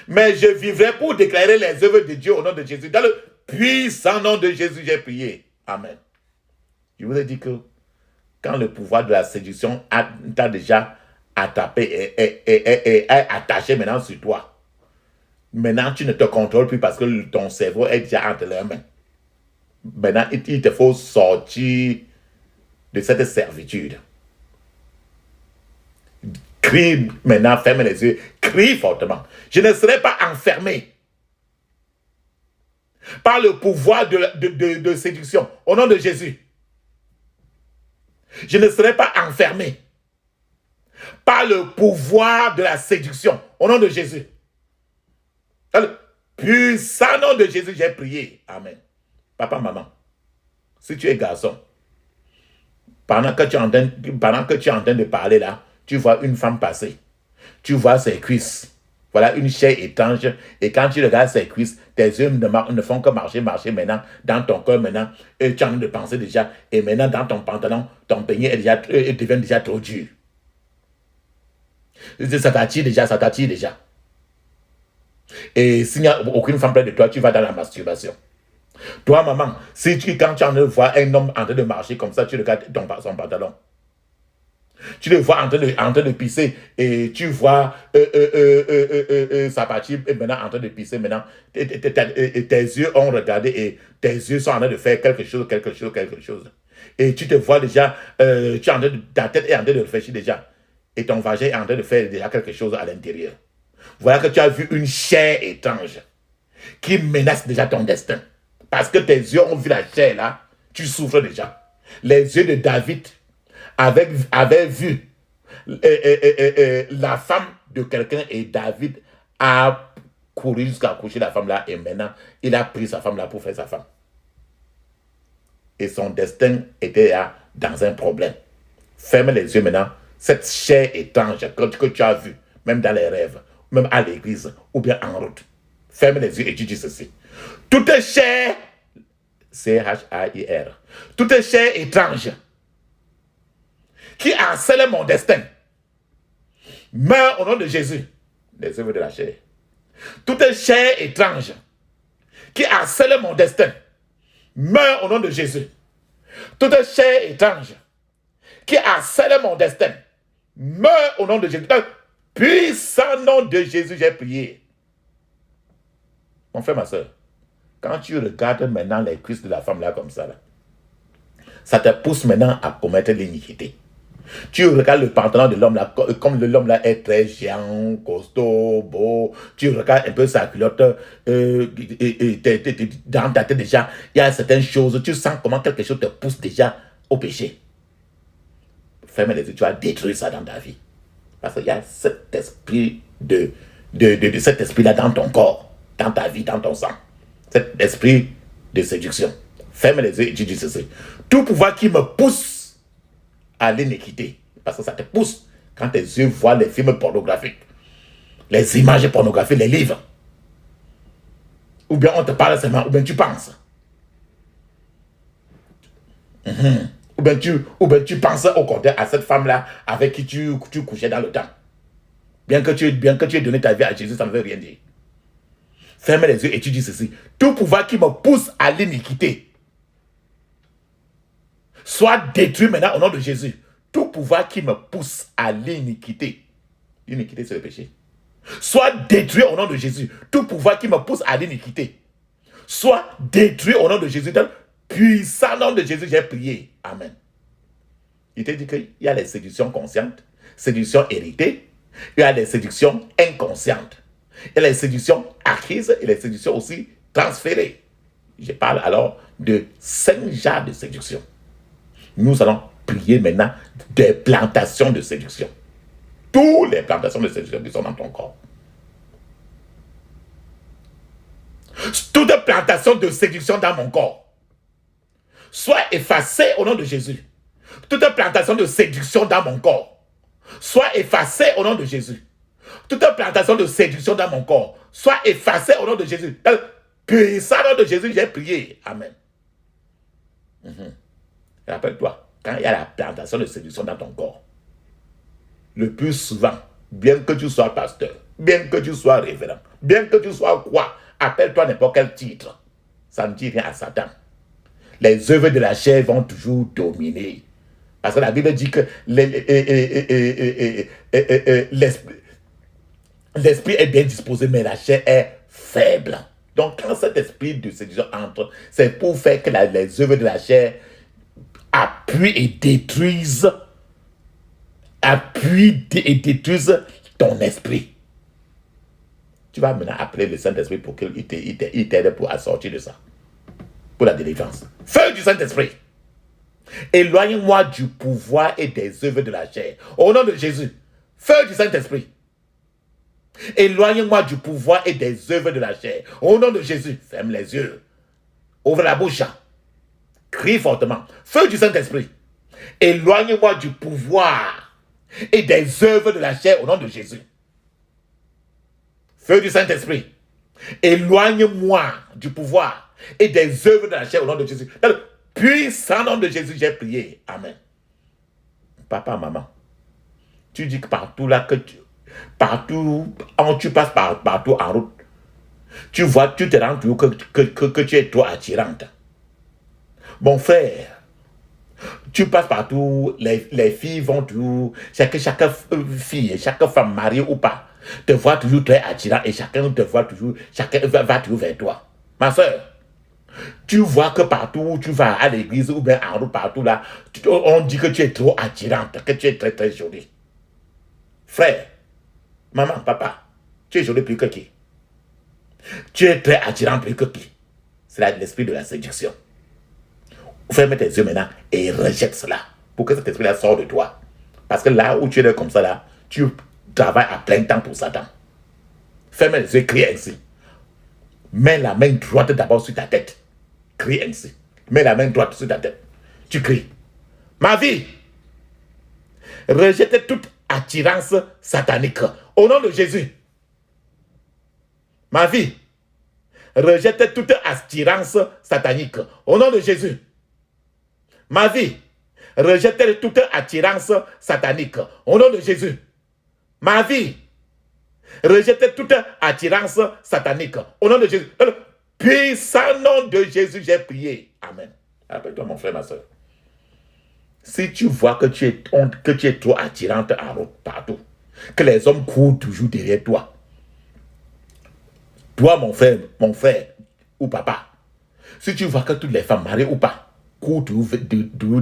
Mais je vivrai pour déclarer les œuvres de Dieu au nom de Jésus. Dans le puissant nom de Jésus, j'ai prié. Amen. Je vous ai dit que quand le pouvoir de la séduction t'a déjà attaqué et attaché maintenant sur toi, maintenant tu ne te contrôles plus parce que ton cerveau est déjà entre leurs mains. Maintenant, il te faut sortir de cette servitude. Crie maintenant, ferme les yeux, crie fortement. Je ne serai pas enfermé par le pouvoir de séduction. Au nom de Jésus. Je ne serai pas enfermé par le pouvoir de la séduction. Au nom de Jésus. Dans le puissant nom de Jésus, j'ai prié. Amen. Papa, maman, si tu es garçon, pendant que tu es en train de parler là, tu vois une femme passer. Tu vois ses cuisses. Voilà une chair étrange. Et quand tu regardes ses cuisses, tes yeux ne font que marcher maintenant. Dans ton cœur maintenant, et tu es en train de penser déjà. Et maintenant, dans ton pantalon, ton peignet devient déjà trop dur. Ça t'attire déjà. Et s'il n'y a aucune femme près de toi, tu vas dans la masturbation. Toi, maman, quand tu en vois un homme en train de marcher comme ça, tu regardes son pantalon. Tu le vois en train de pisser et tu vois sa partie maintenant en train de pisser maintenant. Tes yeux ont regardé et tes yeux sont en train de faire quelque chose. Et tu te vois déjà, ta tête est en train de réfléchir déjà. Et ton vagin est en train de faire déjà quelque chose à l'intérieur. Voilà que tu as vu une chair étrange qui menace déjà ton destin. Parce que tes yeux ont vu la chair là, tu souffres déjà. Les yeux de David avaient vu la femme de quelqu'un et David a couru jusqu'à coucher la femme là et maintenant il a pris sa femme là pour faire sa femme. Et son destin était là dans un problème. Ferme les yeux maintenant. Cette chair étrange que tu as vue, même dans les rêves, même à l'église ou bien en route. Ferme les yeux et tu dis ceci. Toute chair, C-H-A-I-R, toute chair étrange qui harcèle mon destin, meurt au nom de Jésus. Les œuvres de la chair. Toute chair étrange qui harcèle mon destin, meurt au nom de Jésus. Toute chair étrange qui harcèle mon destin, meurt au nom de Jésus. Dans le puissant nom de Jésus, j'ai prié. Mon frère, ma soeur, quand tu regardes maintenant les cuisses de la femme là comme ça, là, ça te pousse maintenant à commettre l'iniquité. Tu regardes le pantalon de l'homme là, comme l'homme là est très géant, costaud, beau. Tu regardes un peu sa culotte, dans ta tête déjà, il y a certaines choses, tu sens comment quelque chose te pousse déjà au péché. Ferme les yeux, tu vas détruire ça dans ta vie. Parce qu'il y a cet esprit cet esprit-là dans ton corps, dans ta vie, dans ton sang. Cet esprit de séduction. Ferme les yeux et tu dis ceci. Tout pouvoir qui me pousse à l'iniquité, parce que ça te pousse quand tes yeux voient les films pornographiques, les images pornographiques, les livres. Ou bien on te parle seulement, ou bien tu penses. Ou bien tu penses au contraire à cette femme-là avec qui tu couchais dans le temps. Bien que tu aies donné ta vie à Jésus, ça ne veut rien dire. Ferme les yeux et tu dis ceci. Tout pouvoir qui me pousse à l'iniquité soit détruit maintenant au nom de Jésus. Tout pouvoir qui me pousse à l'iniquité. L'iniquité, c'est le péché. Soit détruit au nom de Jésus. Tout pouvoir qui me pousse à l'iniquité. Soit détruit au nom de Jésus. Dans le puissant nom de Jésus, j'ai prié. Amen. Il te dit qu'il y a les séductions conscientes, séductions héritées, il y a les séductions inconscientes. Il y a les séductions acquises et les séductions aussi transférées. Je parle alors de 5 genres de séduction. Nous allons prier maintenant des plantations de séduction. Toutes les plantations de séduction qui sont dans ton corps. Toute plantation de séduction dans mon corps soit effacée au nom de Jésus. Toute plantation de séduction dans mon corps soit effacée au nom de Jésus. Toute plantation de séduction dans mon corps soit effacée au nom de Jésus. Dans le puissant nom de Jésus, j'ai prié. Amen. Rappelle-toi, quand il y a la plantation de séduction dans ton corps, le plus souvent, bien que tu sois pasteur, bien que tu sois révérend, bien que tu sois quoi, appelle-toi n'importe quel titre, ça ne dit rien à Satan. Les œuvres de la chair vont toujours dominer. Parce que la Bible dit que l'esprit est bien disposé, mais la chair est faible. Donc, quand cet esprit de séduction entre, c'est pour faire que les œuvres de la chair appuient et détruisent ton esprit. Tu vas maintenant appeler le Saint-Esprit pour qu'il t'aide pour sortir de ça. Pour la délivrance. Feu du Saint-Esprit. Éloigne-moi du pouvoir et des œuvres de la chair. Au nom de Jésus. Feu du Saint-Esprit. Éloigne-moi du pouvoir et des œuvres de la chair. Au nom de Jésus. Ferme les yeux. Ouvre la bouche. Crie fortement. Feu du Saint-Esprit. Éloigne-moi du pouvoir et des œuvres de la chair au nom de Jésus. Feu du Saint-Esprit. Éloigne-moi du pouvoir et des œuvres de la chair au nom de Jésus. Dans le puissant nom de Jésus, j'ai prié. Amen. Papa, maman, tu dis que partout là, partout, tu passes partout en route, tu vois, tu te rends compte que tu es trop attirante. Mon frère, tu passes partout, les filles vont toujours, chaque fille, chaque femme mariée ou pas, te voit toujours très attirant et chacun te voit toujours, chacun va toujours vers toi. Ma soeur, tu vois que partout où tu vas à l'église ou bien en route partout là, on dit que tu es trop attirante, que tu es très très jolie. Frère, maman, papa, tu es jolie plus que qui? Tu es très attirant plus que qui? C'est l'esprit de la séduction. Ferme tes yeux maintenant et rejette cela pour que cet esprit-là sorte de toi. Parce que là où tu es comme ça, là, tu travailles à plein temps pour Satan. Ferme les yeux, crie ainsi. Mets la main droite d'abord sur ta tête. Crie ainsi. Mets la main droite sur ta tête. Tu cries. Ma vie, rejette toute attirance satanique. Au nom de Jésus. Ma vie, rejette toute attirance satanique. Au nom de Jésus. Ma vie, rejette toute attirance satanique. Au nom de Jésus. Ma vie, rejette toute attirance satanique. Au nom de Jésus. Dans le puissant nom de Jésus, j'ai prié. Amen. Rappelle-toi, mon frère, ma soeur. Si tu vois que tu es trop attirante en route, partout, que les hommes courent toujours derrière toi, toi, mon frère ou papa, si tu vois que toutes les femmes mariées ou pas, courent toujours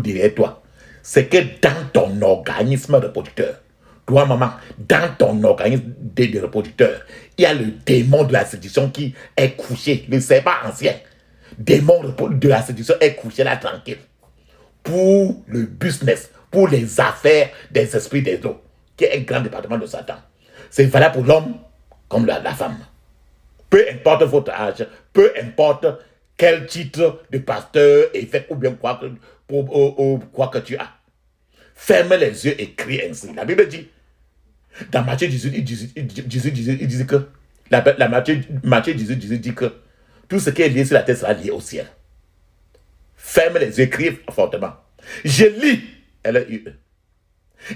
derrière toi, c'est que dans ton organisme reproducteur, toi, maman, dans ton organisme de reproducteur, il y a le démon de la séduction qui est couché, le serpent ancien. Démon de la séduction est couché là tranquille. Pour le business, pour les affaires des esprits des eaux, qui est un grand département de Satan. C'est valable pour l'homme comme la femme. Peu importe votre âge, peu importe quel titre de pasteur, évêque ou bien quoi que tu as. Ferme les yeux et crie ainsi. La Bible dit, dans Matthieu 18, il dit que, Matthieu 18 dit que tout ce qui est lié sur la terre sera lié au ciel. Ferme les yeux, crie fortement. Je lis, L-U-E,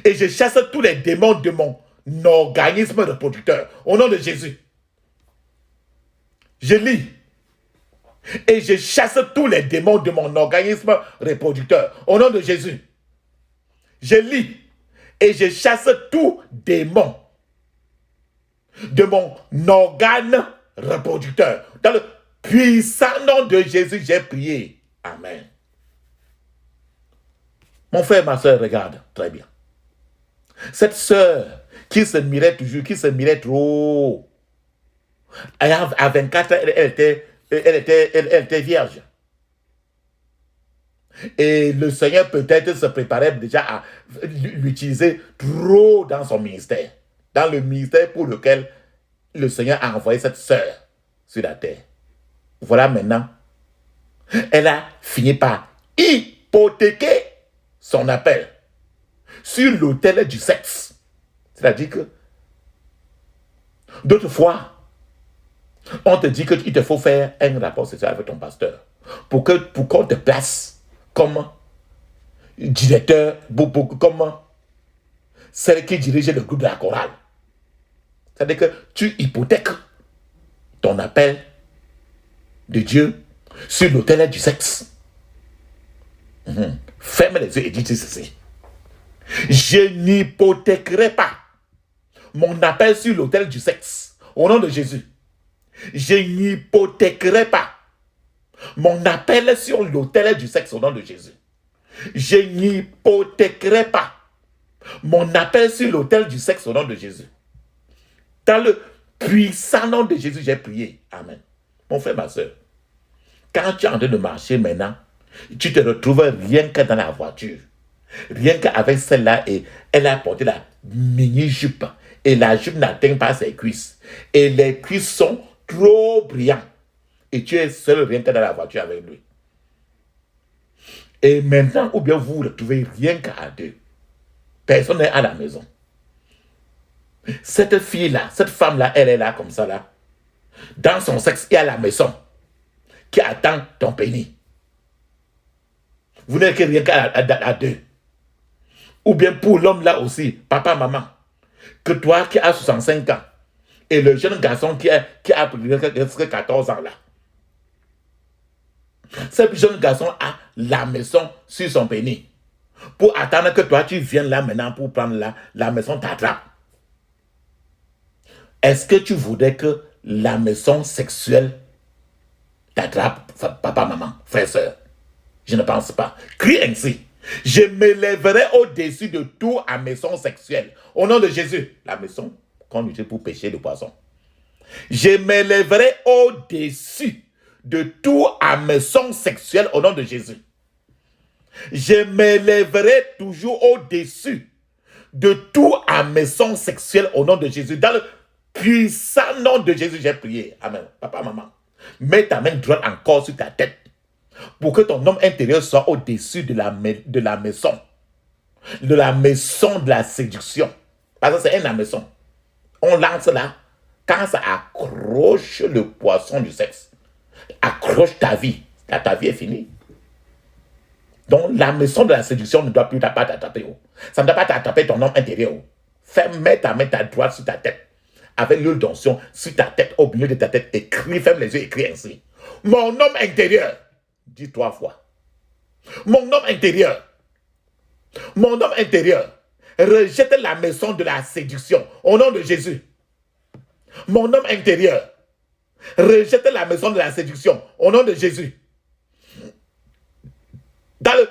et je chasse tous les démons de mon organisme reproducteur au nom de Jésus. Je lis et je chasse tous les démons de mon organisme reproducteur au nom de Jésus. Je lis et je chasse tous démons de mon organe reproducteur. Dans le puissant nom de Jésus, j'ai prié. Amen. Mon frère, ma soeur, regarde très bien. Cette soeur qui se mirait toujours, qui se mirait trop, à 24 ans, elle était vierge. Et le Seigneur peut-être se préparait déjà à l'utiliser trop dans son ministère. Dans le ministère pour lequel le Seigneur a envoyé cette sœur sur la terre. Voilà maintenant. Elle a fini par hypothéquer son appel sur l'autel du sexe. C'est-à-dire que d'autres fois, on te dit qu'il te faut faire un rapport sexuel avec ton pasteur pour qu'on te place comme directeur, comme celle qui dirige le groupe de la chorale. C'est-à-dire que tu hypothèques ton appel de Dieu sur l'autel du sexe. Ferme les yeux et dis ceci. Je n'hypothèquerai pas mon appel sur l'autel du sexe au nom de Jésus. Je n'hypothèquerai pas mon appel sur l'autel du sexe au nom de Jésus. Je n'hypothèquerai pas mon appel sur l'autel du sexe au nom de Jésus. Dans le puissant nom de Jésus, j'ai prié. Amen. Mon frère, ma soeur, quand tu es en train de marcher maintenant, tu te retrouves rien que dans la voiture. Rien qu'avec celle-là, et elle a porté la mini-jupe. Et la jupe n'atteint pas ses cuisses. Et les cuisses sont trop brillantes. Et tu es seul rien que dans la voiture avec lui. Et maintenant, ou bien vous vous retrouvez rien qu'à deux. Personne n'est à la maison. Cette fille-là, cette femme-là, elle est là comme ça là. Dans son sexe, il y a la maison qui attend ton pénis. Vous n'êtes que rien qu'à deux. Ou bien pour l'homme là aussi, papa, maman, que toi qui as 65 ans, et le jeune garçon qui a 14 ans là. Ce jeune garçon a la maison sur son pénis. Pour attendre que toi tu viennes là maintenant pour prendre la maison t'attrape. Est-ce que tu voudrais que la maison sexuelle t'attrape, papa, maman, frère, soeur? Je ne pense pas. Crie ainsi. Je m'élèverai au-dessus de tout à maison sexuelle. Au nom de Jésus. La maison qu'on utilise pour pêcher le poisson. Je m'élèverai au-dessus de tout à maison sexuelle au nom de Jésus. Je m'élèverai toujours au-dessus de tout à maison sexuelle au nom de Jésus. Dans le puissant nom de Jésus, j'ai prié. Amen. Papa, maman, mets ta main droite encore sur ta tête pour que ton homme intérieur soit au-dessus de la maison. De la maison de la séduction. Parce que c'est une maison. On lance là. Quand ça accroche le poisson du sexe, accroche ta vie. Ta vie est finie. Donc la maison de la séduction ne doit plus pas t'attraper. Ça ne doit pas t'attraper ton homme intérieur. Mets ta main droite sur ta tête. Avec l'huile d'onction sur ta tête, au milieu de ta tête. Et crie, ferme les yeux et crie ainsi. Mon homme intérieur. Dis 3 fois. Mon homme intérieur. Mon homme intérieur. Rejette la maison de la séduction. Au nom de Jésus. Mon homme intérieur. Rejette la maison de la séduction. Au nom de Jésus. Dans le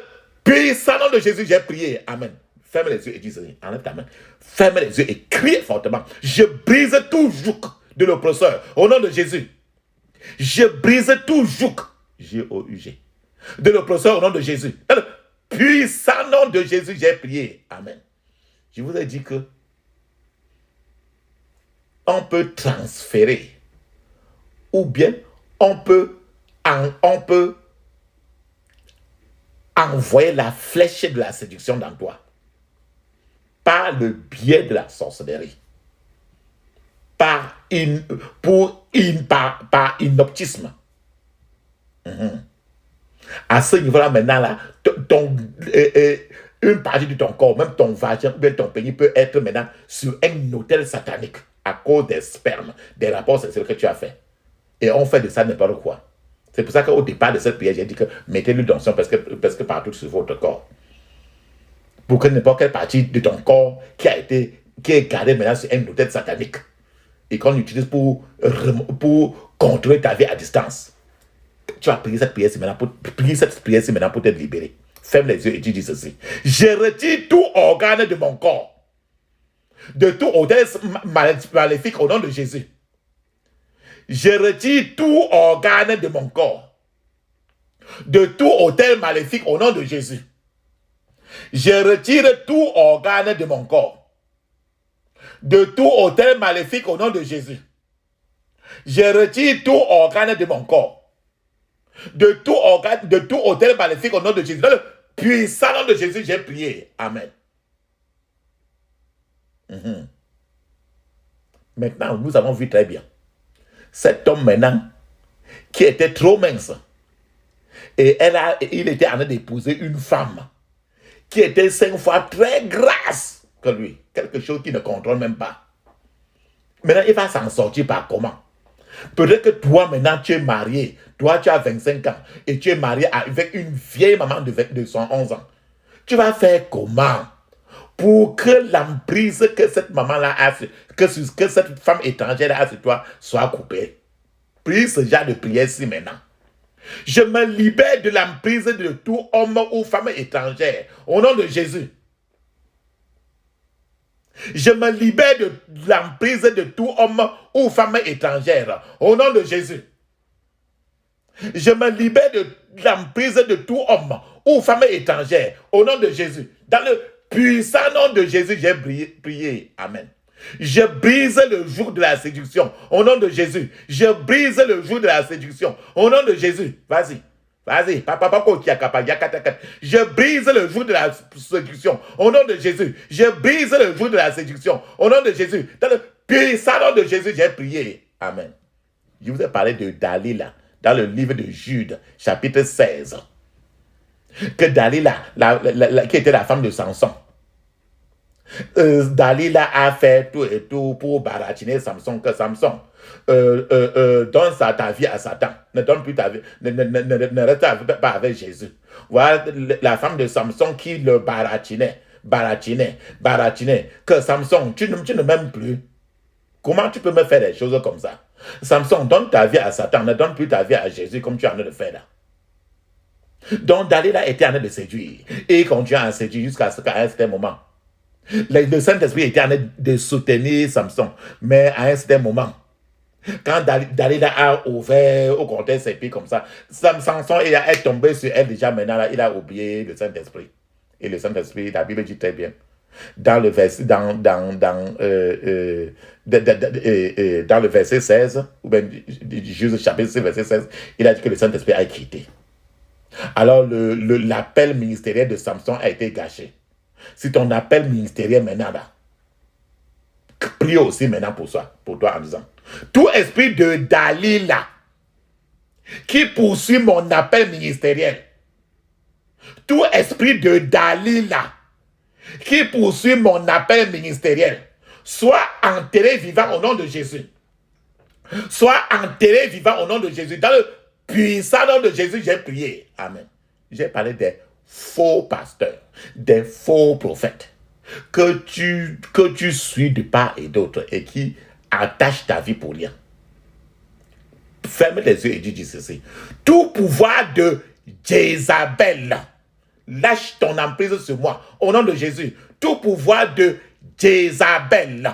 puissant nom de Jésus, j'ai prié. Amen. Ferme les yeux et dis, enlève ta main. Ferme les yeux et crie fortement. Je brise tout joug de l'oppresseur au nom de Jésus. Je brise tout joug, G-O-U-G, de l'oppresseur au nom de Jésus. Dans le puissant nom de Jésus, j'ai prié. Amen. Je vous ai dit que on peut transférer ou bien on peut envoyer la flèche de la séduction dans toi par le biais de la sorcellerie, par inoptisme. À ce niveau-là, maintenant, là, une partie de ton corps, même ton vagin, même ton pénis peut être maintenant sur un autel satanique à cause des spermes, des rapports sexuels que tu as fait. Et on fait de ça n'importe quoi. C'est pour ça qu'au départ de cette prière, j'ai dit que mettez l'huile d'onction parce que partout sur votre corps. Pour que n'importe quelle partie de ton corps qui est gardée maintenant sur un autel satanique et qu'on utilise pour contrôler ta vie à distance. Tu vas prier cette prière maintenant pour te libérer. Ferme les yeux et tu dis ceci. Je retire tout organe de mon corps, de tout autel maléfique au nom de Jésus. Je retire tout organe de mon corps, de tout autel maléfique au nom de Jésus. Je retire tout organe de mon corps, de tout autel maléfique au nom de Jésus. Je retire tout organe de mon corps, de tout autel maléfique au nom de Jésus. Dans le puissant nom de Jésus, j'ai prié. Amen. Maintenant, nous avons vu très bien. Cet homme maintenant, qui était trop mince, et il était en train d'épouser une femme qui était 5 fois très grasse que lui. Quelque chose qu'il ne contrôle même pas. Maintenant, il va s'en sortir par comment? Peut-être que toi, maintenant, tu es marié. Toi, tu as 25 ans et tu es marié avec une vieille maman de 111 ans. Tu vas faire comment pour que l'emprise que cette maman-là a, que cette femme étrangère a sur toi soit coupée? Prie ce genre de prière-ci maintenant. Je me libère de l'emprise de tout homme ou femme étrangère au nom de Jésus. Je me libère de l'emprise de tout homme ou femme étrangère au nom de Jésus. Je me libère de l'emprise de tout homme ou femme étrangère au nom de Jésus. Dans le puissant nom de Jésus, j'ai prié. Amen. Je brise le joug de la séduction au nom de Jésus. Je brise le joug de la séduction au nom de Jésus. Vas-y. Vas-y. Je brise le joug de la séduction au nom de Jésus. Je brise le joug de la séduction au nom de Jésus. Dans le puissant nom de Jésus, j'ai prié. Amen. Je vous ai parlé de Dalila dans le livre de Jude, chapitre 16. Que Dalila, qui était la femme de Samson, Dalila a fait tout et tout pour baratiner Samson, que Samson donne ta vie à Satan, ne donne plus ta vie, ne reste pas avec Jésus. Voilà la femme de Samson qui le baratinait, que Samson, tu ne m'aimes plus. Comment tu peux me faire des choses comme ça? Samson, donne ta vie à Satan, ne donne plus ta vie à Jésus comme tu es en train de faire là. Donc Dalila était en train de séduire et il continue à séduire jusqu'à un certain moment. Le Saint-Esprit était en train de soutenir Samson, mais à un certain moment, quand Dalila a ouvert au contexte ses pieds comme ça, Samson est tombé sur elle déjà maintenant, là, il a oublié le Saint-Esprit. Et le Saint-Esprit, la Bible dit très bien, dans le verset, dans le verset 16, ou bien Juge chapitre 6, verset 16, il a dit que le Saint-Esprit a quitté. Alors l'appel ministériel de Samson a été gâché. Si ton appel ministériel maintenant là, prie aussi maintenant pour toi en disant, tout esprit de Dalila qui poursuit mon appel ministériel, tout esprit de Dalila qui poursuit mon appel ministériel, soit enterré vivant au nom de Jésus. Soit enterré vivant au nom de Jésus. Dans le puissant nom de Jésus, j'ai prié. Amen. J'ai parlé des faux pasteurs, des faux prophètes que tu suis de part et d'autre et qui attachent ta vie pour rien. Ferme les yeux et dis ceci. Tout pouvoir de Jézabel, lâche ton emprise sur moi. Au nom de Jésus, tout pouvoir de Jézabel.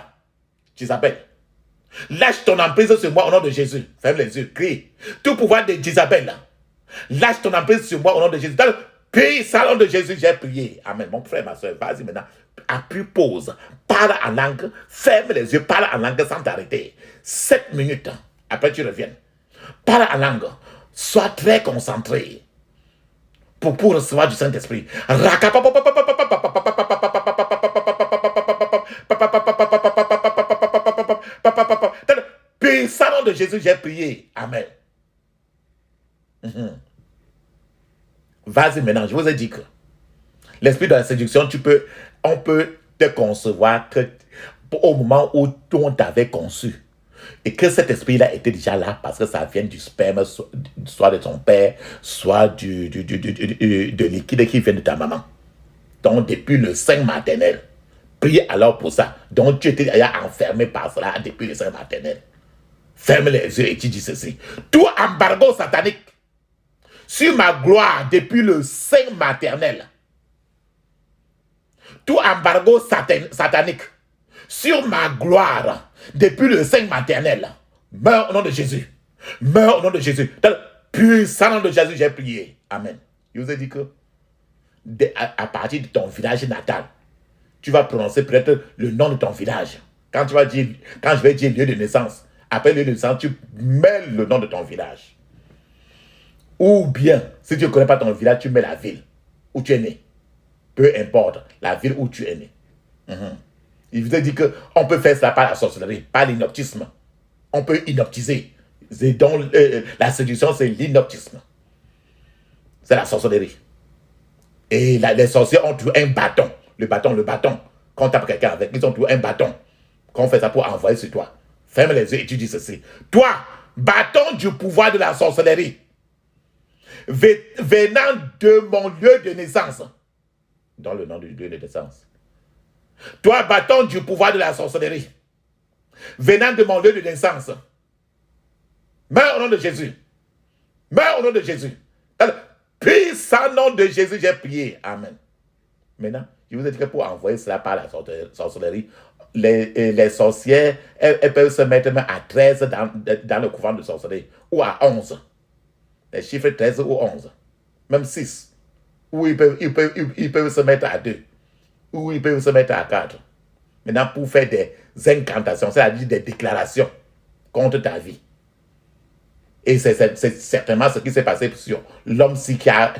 Jézabel. Lâche ton emprise sur moi au nom de Jésus. Ferme les yeux, crie. Tout pouvoir de Jézabel. Lâche ton emprise sur moi au nom de Jésus. Dans le puissant nom de Jésus, j'ai prié. Amen. Mon frère, ma soeur, vas-y maintenant. Appuie, pause. Parle en langue. Ferme les yeux. Parle en langue sans t'arrêter. 7 minutes. Après, tu reviens. Parle en langue. Sois très concentré pour recevoir du Saint-Esprit. Puissant nom de Jésus, j'ai prié. Amen. Vas-y maintenant, je vous ai dit que l'esprit de la séduction, on peut te concevoir que au moment où on t'avait conçu. Et que cet esprit-là était déjà là parce que ça vient du sperme, soit de ton père, soit de liquide qui vient de ta maman. Donc, depuis le sein maternel, prie alors pour ça. Donc, tu étais déjà enfermé par cela depuis le sein maternel. Ferme les yeux et tu dis ceci. Tout embargo satanique sur ma gloire depuis le sein maternel. Tout embargo satanique sur ma gloire depuis le sein maternel. Meurs au nom de Jésus. Meurs au nom de Jésus. Dans le puissant nom de Jésus, j'ai prié. Amen. Je vous ai dit que à partir de ton village natal, tu vas prononcer peut-être le nom de ton village. Quand je vais dire lieu de naissance, après lieu de naissance, tu mets le nom de ton village. Ou bien, si tu ne connais pas ton village, tu mets la ville où tu es né. Peu importe, la ville où tu es né. Il vous a dit qu'on peut faire cela par la sorcellerie, par l'inoptisme. On peut inoptiser. Donc, la séduction, c'est l'inoptisme. C'est la sorcellerie. Et les sorciers ont toujours un bâton. Le bâton. Quand on tape quelqu'un avec, ils ont toujours un bâton. Qu'on fait ça pour envoyer sur toi. Ferme les yeux et tu dis ceci. Toi, bâton du pouvoir de la sorcellerie, venant de mon lieu de naissance. Dans le nom du lieu de naissance. Toi, bâton du pouvoir de la sorcellerie, venant de mon lieu de naissance, meurs au nom de Jésus. Meurs au nom de Jésus. Dans le puissant nom de Jésus, j'ai prié. Amen. Maintenant, je vous ai dit que pour envoyer cela par la sorcellerie, les sorcières, elles peuvent se mettre même à 13 dans le couvent de sorcellerie, ou à 11. Les chiffres 13 ou 11. Même 6. Ou ils peuvent se mettre à 2. Ou ils peuvent se mettre à 4. Maintenant, pour faire des incantations, c'est-à-dire des déclarations contre ta vie. Et c'est certainement ce qui s'est passé sur l'homme-ci qui a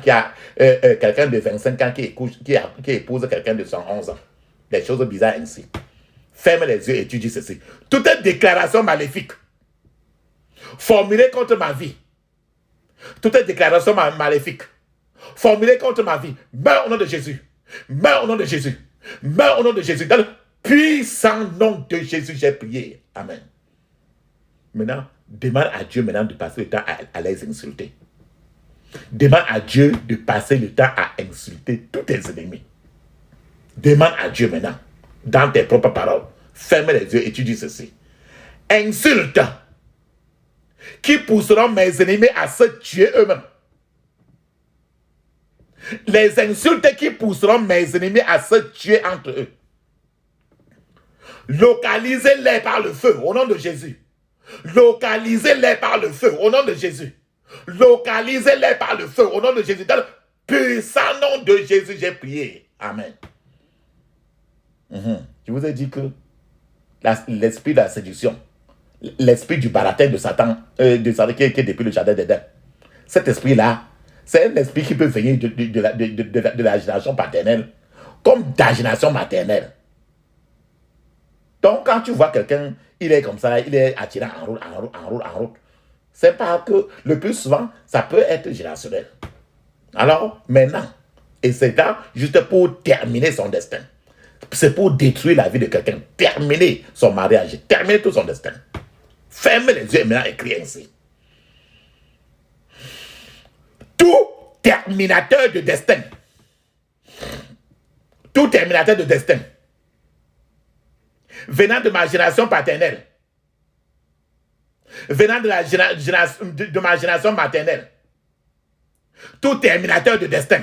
quelqu'un de 25 ans qui épouse quelqu'un de 111 ans. Des choses bizarres ainsi. Ferme les yeux et tu dis ceci. Toute déclaration maléfique formulée contre ma vie, toute déclaration maléfique formulée contre ma vie, meurs au nom de Jésus. Meurs au nom de Jésus. Meurs au nom de Jésus. Dans le puissant nom de Jésus, j'ai prié. Amen. Maintenant, demande à Dieu maintenant de passer le temps à les insulter. Demande à Dieu de passer le temps à insulter tous tes ennemis. Demande à Dieu maintenant, dans tes propres paroles, ferme les yeux et tu dis ceci. Insulte qui pousseront mes ennemis à se tuer eux-mêmes. Les insultes qui pousseront mes ennemis à se tuer entre eux. Localisez-les par le feu au nom de Jésus. Localisez-les par le feu au nom de Jésus. Localisez-les par le feu au nom de Jésus. Dans le puissant nom de Jésus, j'ai prié. Amen. Je vous ai dit que l'esprit de la séduction, l'esprit du baratin de Satan, qui est depuis le jardin d'Éden, cet esprit-là, c'est un esprit qui peut venir de la génération paternelle comme de la génération maternelle. Donc, quand tu vois quelqu'un, il est comme ça, il est attiré en route. C'est pas que le plus souvent, ça peut être générationnel. Alors, maintenant, et c'est là juste pour terminer son destin. C'est pour détruire la vie de quelqu'un, terminer son mariage, terminer tout son destin. Ferme les yeux et maintenant écris ainsi. Tout terminateur de destin, venant de ma génération paternelle, venant de ma génération maternelle, tout terminateur de destin,